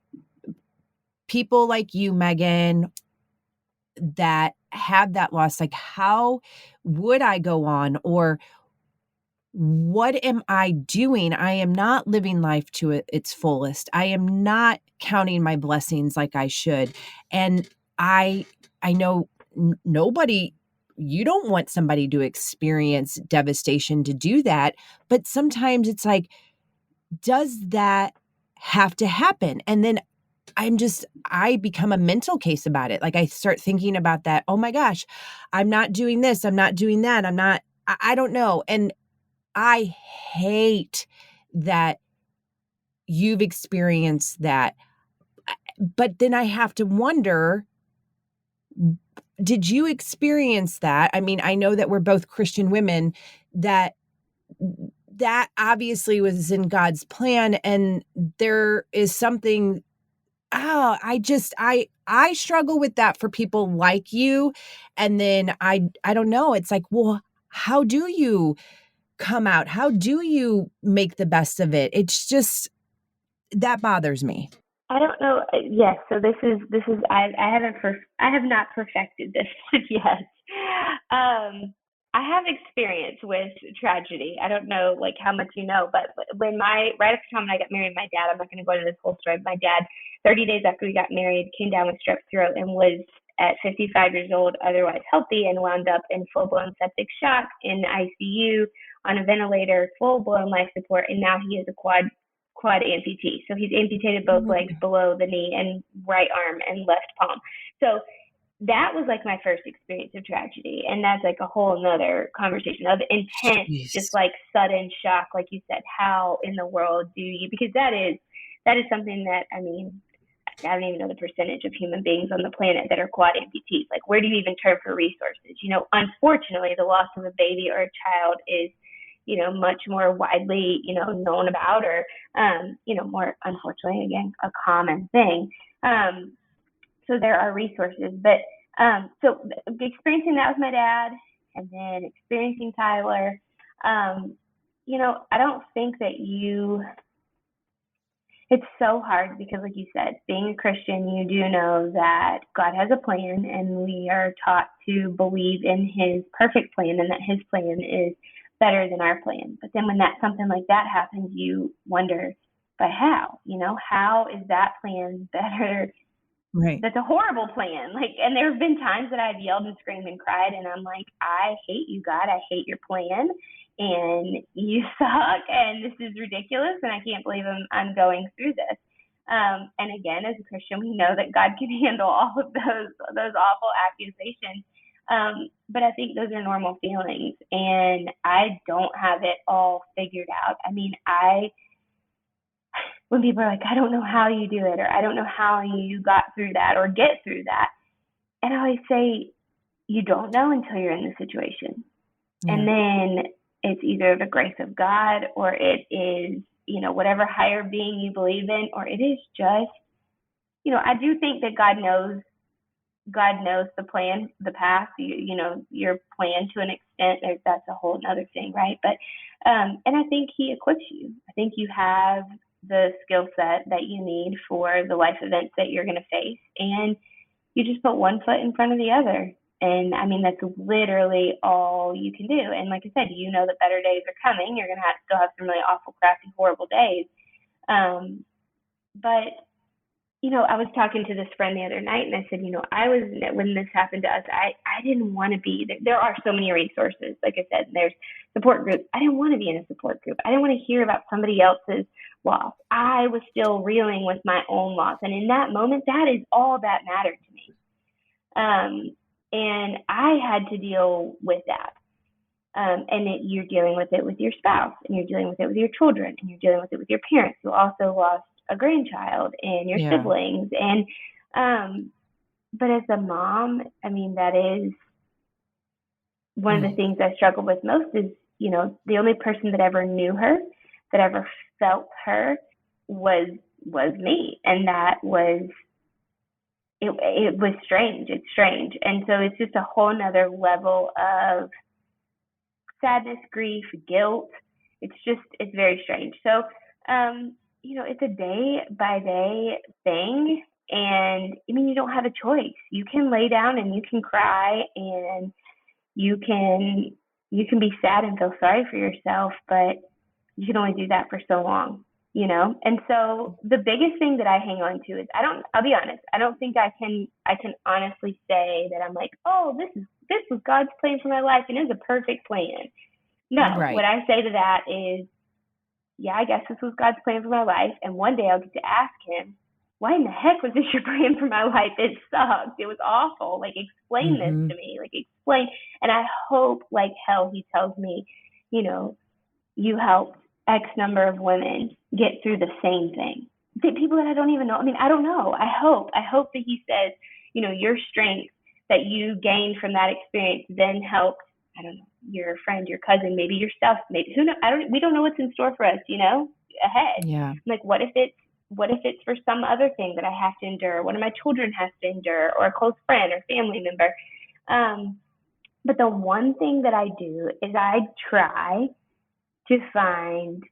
people like you, Meghan, that have that loss, like, how would I go on, or what am I doing? I am not living life to its fullest. I am not counting my blessings like I should. And I know nobody, you don't want somebody to experience devastation to do that, but sometimes it's like, does that have to happen? And then I become a mental case about it. Like, I start thinking about that. Oh my gosh, I'm not doing this. I'm not doing that. I don't know. And I hate that you've experienced that. But then I have to wonder, did you experience that? I mean, I know that we're both Christian women, that obviously was in God's plan, and there is something, I struggle with that for people like you. And then I don't know. It's like, well, how do you come out? How do you make the best of it? It's just, that bothers me. I don't know. Yes. So this is I have not perfected this one yet. I have experience with tragedy. I don't know like how much you know, but right after the time I got married, my dad, I'm not going to go into this whole story. My dad, 30 days after we got married, came down with strep throat and was at 55 years old, otherwise healthy, and wound up in full-blown septic shock in the ICU on a ventilator, full-blown life support, and now he is a quad amputee. So he's amputated both legs below the knee and right arm and left palm. So that was like my first experience of tragedy. And that's like a whole nother conversation of intense, just Jeez. like sudden shock. Like you said, how in the world do you, because that is something that, I mean, I don't even know the percentage of human beings on the planet that are quad amputees. Like, where do you even turn for resources? Unfortunately, the loss of a baby or a child is, much more widely, known about, or, more, unfortunately, again, a common thing. So there are resources, but so experiencing that with my dad, and then experiencing Tyler, I don't think that it's so hard because, like you said, being a Christian, you do know that God has a plan, and we are taught to believe in His perfect plan, and that His plan is better than our plan. But then when something like that happens, you wonder, but how? How is that plan better? Right. That's a horrible plan. And there have been times that I've yelled and screamed and cried, and I'm like, I hate you, God. I hate your plan, and you suck, and this is ridiculous, and I can't believe I'm going through this. And again, as a Christian, we know that God can handle all of those awful accusations. But I think those are normal feelings, and I don't have it all figured out. I mean, when people are like, I don't know how you do it, or I don't know how you got through that or get through that. And I always say, you don't know until you're in the situation. Yeah. And then it's either the grace of God, or it is, whatever higher being you believe in, or it is just, I do think that God knows the plan, the path, your plan to an extent. That's a whole other thing, right? But, and I think He equips you. I think you have the skill set that you need for the life events that you're going to face, and you just put one foot in front of the other. And I mean, that's literally all you can do. And like I said, that better days are coming. You're going to still have some really awful, crappy, horrible days. But I was talking to this friend the other night, and I said, when this happened to us, I didn't want to be there. There are so many resources. Like I said, there's support groups. I didn't want to be in a support group. I didn't want to hear about somebody else's loss. I was still reeling with my own loss. And in that moment, that is all that mattered to me. And I had to deal with that. You're dealing with it with your spouse, and you're dealing with it with your children, and you're dealing with it with your parents who also lost a grandchild, and your siblings. And but as a mom, I mean, that is one of the things I struggle with most is, the only person that ever knew her, that ever felt her, was me. And that was, it was strange. It's strange. And so it's just a whole nother level of sadness, grief, guilt. It's very strange. So, it's a day by day thing. And I mean, you don't have a choice. You can lay down and you can cry, and you can be sad and feel sorry for yourself, but you can only do that for so long, And so the biggest thing that I hang on to is, I'll be honest, I don't think I can honestly say that I'm like, oh, this was God's plan for my life, and it was a perfect plan. No, Right. What I say to that is, yeah, I guess this was God's plan for my life, and one day I'll get to ask Him, why in the heck was this your plan for my life? It sucked. It was awful. Like, explain this to me. Like, explain. And I hope, like hell, He tells me, you helped X number of women get through the same thing. People that I don't even know. I mean, I don't know. I hope that He says, your strength that you gained from that experience then helped, I don't know, your friend, your cousin, maybe yourself, maybe who knows? We don't know what's in store for us, ahead. Yeah. Like, what if it's for some other thing that I have to endure? One of my children has to endure, or a close friend or family member. But the one thing that I do is I try to find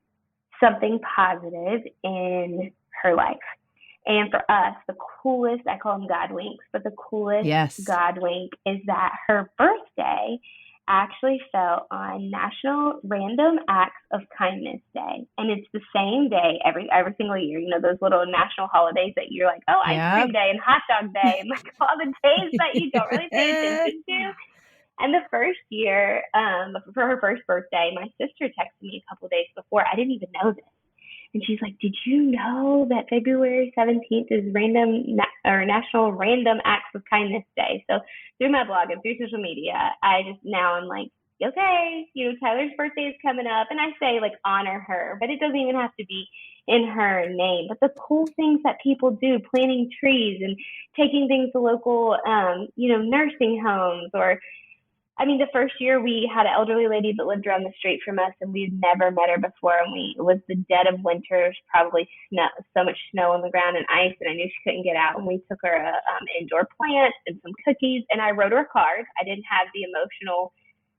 something positive in her life. And for us, the coolest, I call them God winks, but the coolest God wink is that her birthday actually fell on National Random Acts of Kindness Day. And it's the same day every single year. Those little national holidays that you're like, oh, ice cream day and hot dog day, and like all the days that you don't really pay attention to. And the first year, for her first birthday, my sister texted me a couple of days before. I didn't even know this. And she's like, did you know that February 17th is National Random Acts of Kindness Day? So through my blog and through social media, I'm like, okay, Tyler's birthday is coming up. And I say, like, honor her, but it doesn't even have to be in her name. But the cool things that people do, planting trees and taking things to local, nursing homes, or the first year we had an elderly lady that lived around the street from us, and we'd never met her before. And it was the dead of winter, probably so much snow on the ground and ice, and I knew she couldn't get out. And we took her a indoor plant and some cookies, and I wrote her a card. I didn't have the emotional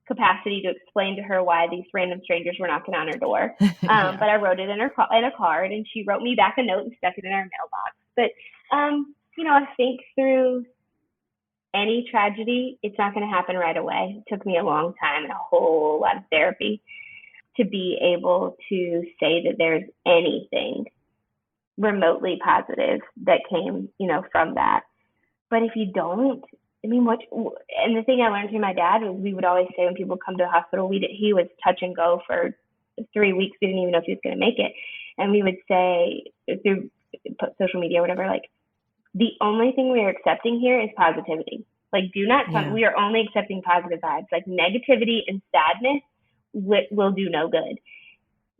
capacity to explain to her why these random strangers were knocking on her door. Yeah. But I wrote it in a card, and she wrote me back a note and stuck it in our mailbox. But, I think through any tragedy, it's not going to happen right away. It took me a long time and a whole lot of therapy to be able to say that there's anything remotely positive that came, from that. But if you don't, and the thing I learned from my dad was, we would always say when people come to the hospital, he was touch and go for 3 weeks. We didn't even know if he was going to make it. And we would say through social media or whatever, like, the only thing we are accepting here is positivity. Like, do not come. Yeah. We are only accepting positive vibes. Like, negativity and sadness will do no good.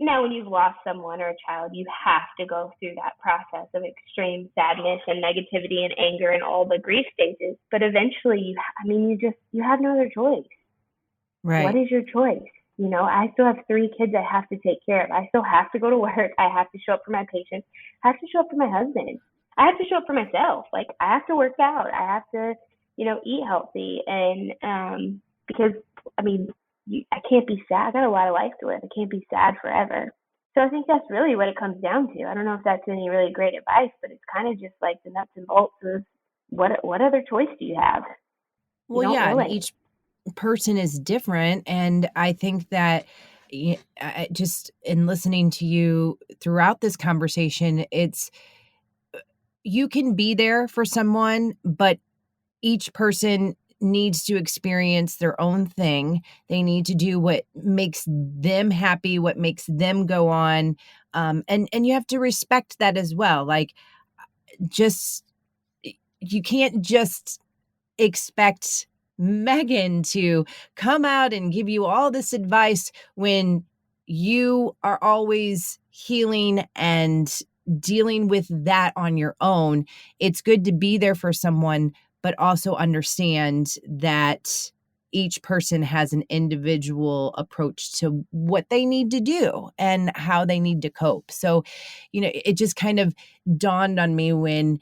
Now, when you've lost someone or a child, you have to go through that process of extreme sadness and negativity and anger and all the grief stages. But eventually, you have no other choice. Right. What is your choice? I still have 3 kids I have to take care of. I still have to go to work. I have to show up for my patients. I have to show up for my husband. I have to show up for myself. Like, I have to work out. I have to, eat healthy. And because, I can't be sad. I got a lot of life to live. I can't be sad forever. So I think that's really what it comes down to. I don't know if that's any really great advice, but it's kind of just like the nuts and bolts of what other choice do you have? Well, yeah, really. and each person is different. And I think that just in listening to you throughout this conversation, you can be there for someone, but each person needs to experience their own thing. They need to do what makes them happy, what makes them go on. And you have to respect that as well. Like, you can't just expect Meghan to come out and give you all this advice when you are always healing and dealing with that on your own. It's good to be there for someone, but also understand that each person has an individual approach to what they need to do and how they need to cope. So, it just kind of dawned on me when,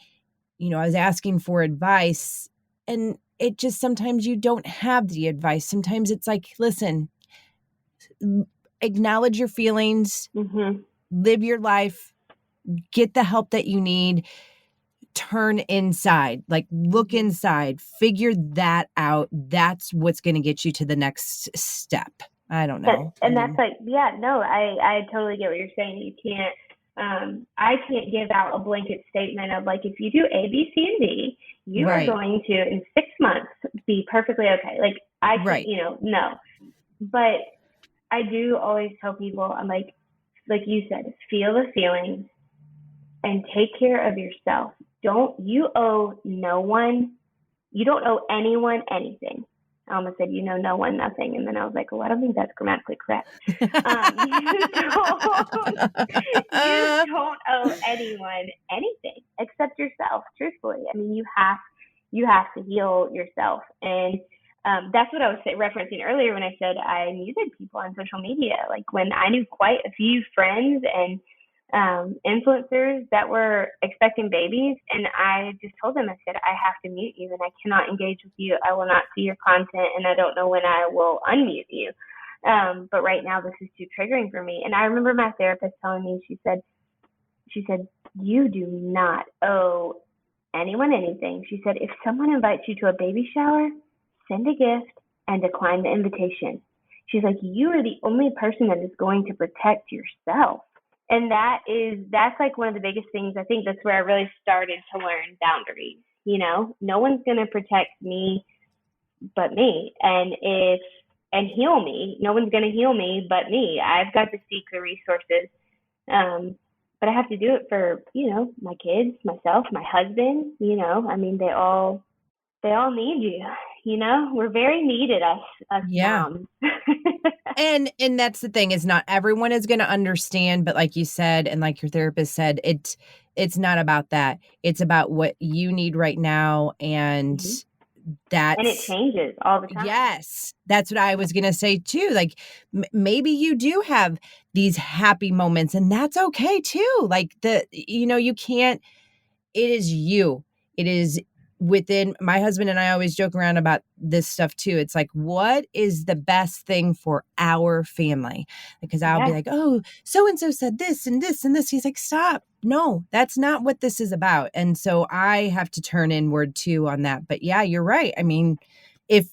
I was asking for advice, and it just, sometimes you don't have the advice. Sometimes it's like, listen, acknowledge your feelings, live your life, get the help that you need, turn inside, like, look inside, figure that out. That's what's going to get you to the next step. I don't know. That's like, yeah, no, I totally get what you're saying. You can't, I can't give out a blanket statement of, like, if you do A, B, C, and D, you Right. are going to, in 6 months, be perfectly okay. Like, I can't, Right. No. But I do always tell people, I'm like you said, feel the feelings and take care of yourself. You owe no one, you don't owe anyone anything. I almost said, no one, nothing. And then I was like, well, I don't think that's grammatically correct. You don't owe anyone anything except yourself, truthfully. You have to heal yourself. And that's what I was referencing earlier when I said I muted people on social media. Like, when I knew quite a few friends and influencers that were expecting babies, and I just told them, I said, I have to mute you and I cannot engage with you. I will not see your content, and I don't know when I will unmute you. But right now this is too triggering for me. And I remember my therapist telling me, she said, you do not owe anyone anything. She said, if someone invites you to a baby shower, send a gift and decline the invitation. She's like, you are the only person that is going to protect yourself. And that's like one of the biggest things. I think that's where I really started to learn boundaries. No one's going to protect me but me. And heal me. No one's going to heal me but me. I've got to seek the resources but I have to do it for, my kids, myself, my husband, I mean, they all need you, we're very needed, us Yeah. moms. And that's the thing, is not everyone is going to understand, but like you said, and like your therapist said, it's not about that. It's about what you need right now. And and it changes all the time. Yes, that's what I was going to say too. Like maybe you do have these happy moments, and that's okay too. Like you can't, it is you. It is within. My husband and I always joke around about this stuff too. It's like, what is the best thing for our family? Because I'll be like, oh, so-and-so said this and this and this. He's like, stop. No, that's not what this is about. And so I have to turn inward too on that. But yeah, you're right. I mean, if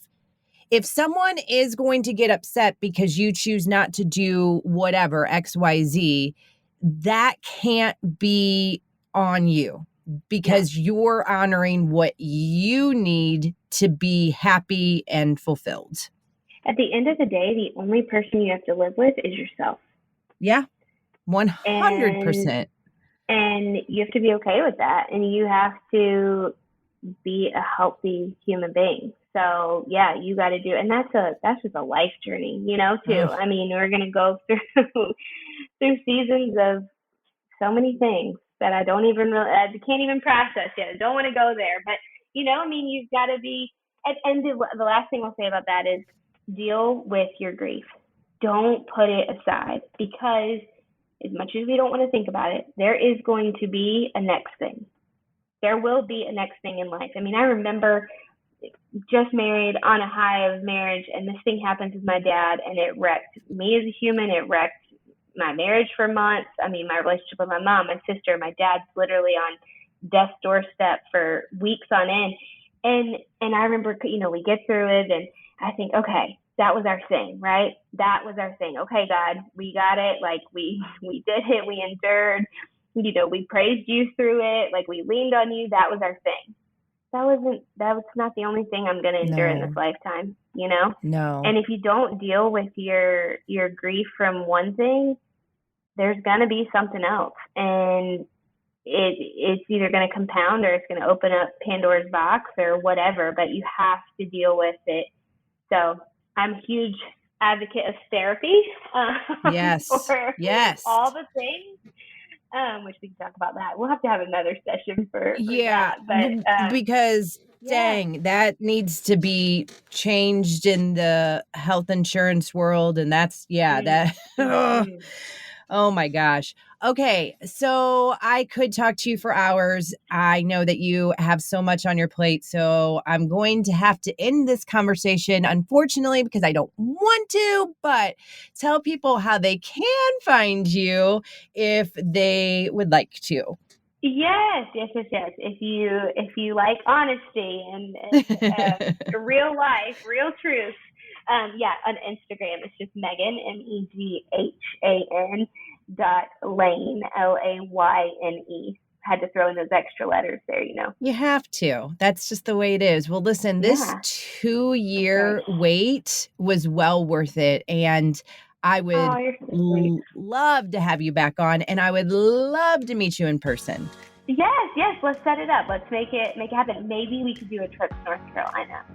someone is going to get upset because you choose not to do whatever, XYZ, that can't be on you, because you're honoring what you need to be happy and fulfilled. At the end of the day, the only person you have to live with is yourself. Yeah, 100%. And you have to be okay with that. And you have to be a healthy human being. So yeah, you got to do, and that's just a life journey, too. I mean, we're going to go through seasons of so many things that I can't even process yet. I don't want to go there, but you've got to be, and the last thing I'll say about that is deal with your grief. Don't put it aside, because as much as we don't want to think about it, there is going to be a next thing. There will be a next thing in life. I mean, I remember just married on a high of marriage, and this thing happens with my dad, and it wrecked me as a human. It wrecked my marriage for months. I mean, my relationship with my mom, my sister, my dad's literally on death's doorstep for weeks on end. And I remember, we get through it, and I think, okay, that was our thing, right? That was our thing. Okay, God, we got it. Like we did it. We endured. We praised you through it. Like we leaned on you. That was our thing. That was not the only thing I'm going to endure in this lifetime, No. And if you don't deal with your grief from one thing, there's going to be something else. And it's either going to compound, or it's going to open up Pandora's box or whatever, but you have to deal with it. So I'm a huge advocate of therapy. Yes. For all the things. Which we can talk about that. We'll have to have another session for that. But because dang, that needs to be changed in the health insurance world, and that's that. Oh my gosh. Okay, so I could talk to you for hours. I know that you have so much on your plate, so I'm going to have to end this conversation, unfortunately, because I don't want to, but tell people how they can find you if they would like to. Yes. If you like honesty and real life, real truth, on Instagram, it's just Meghan, Meghan .Layne, Layne. Had to throw in those extra letters there, You have to. That's just the way it is. Well, listen, this 2-year wait was well worth it. And I would love to have you back on, and I would love to meet you in person. Yes. Let's set it up. Let's make it happen. Maybe we could do a trip to North Carolina.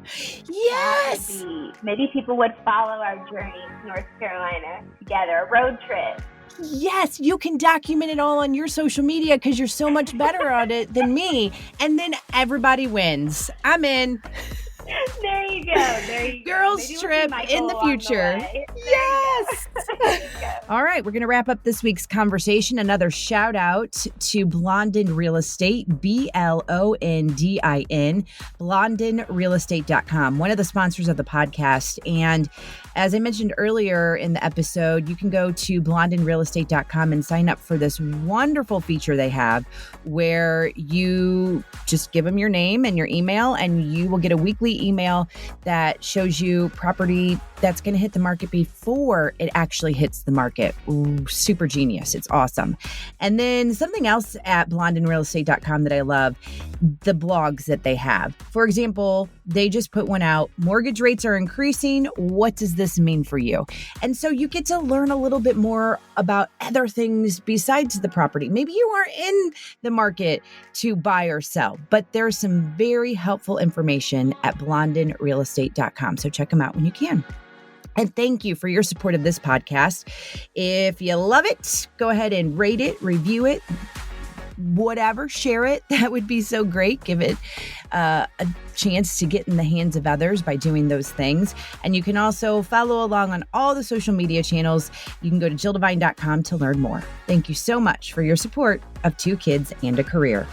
Yes. Maybe people would follow our journey to North Carolina together, a road trip. Yes, you can document it all on your social media, because you're so much better at it than me. And then everybody wins. I'm in. There you go. Girls trip in the future. Yes. All right, we're going to wrap up this week's conversation. Another shout out to Blondin Real Estate, BLONDIN, blondinrealestate.com, one of the sponsors of the podcast. And as I mentioned earlier in the episode, you can go to blondinrealestate.com and sign up for this wonderful feature they have, where you just give them your name and your email, and you will get a weekly email that shows you property that's going to hit the market before it actually hits the market. Ooh, super genius. It's awesome. And then something else at blondinrealestate.com that I love, the blogs that they have. For example, They just put one out. Mortgage rates are increasing. What does this mean for you? And so you get to learn a little bit more about other things besides the property. Maybe you aren't in the market to buy or sell, but there's some very helpful information at blondinrealestate.com. So check them out when you can. And thank you for your support of this podcast. If you love it, go ahead and rate it, review it, whatever, share it. That would be so great. Give it a chance to get in the hands of others by doing those things. And you can also follow along on all the social media channels. You can go to JillDevine.com to learn more. Thank you so much for your support of 2 kids and a career.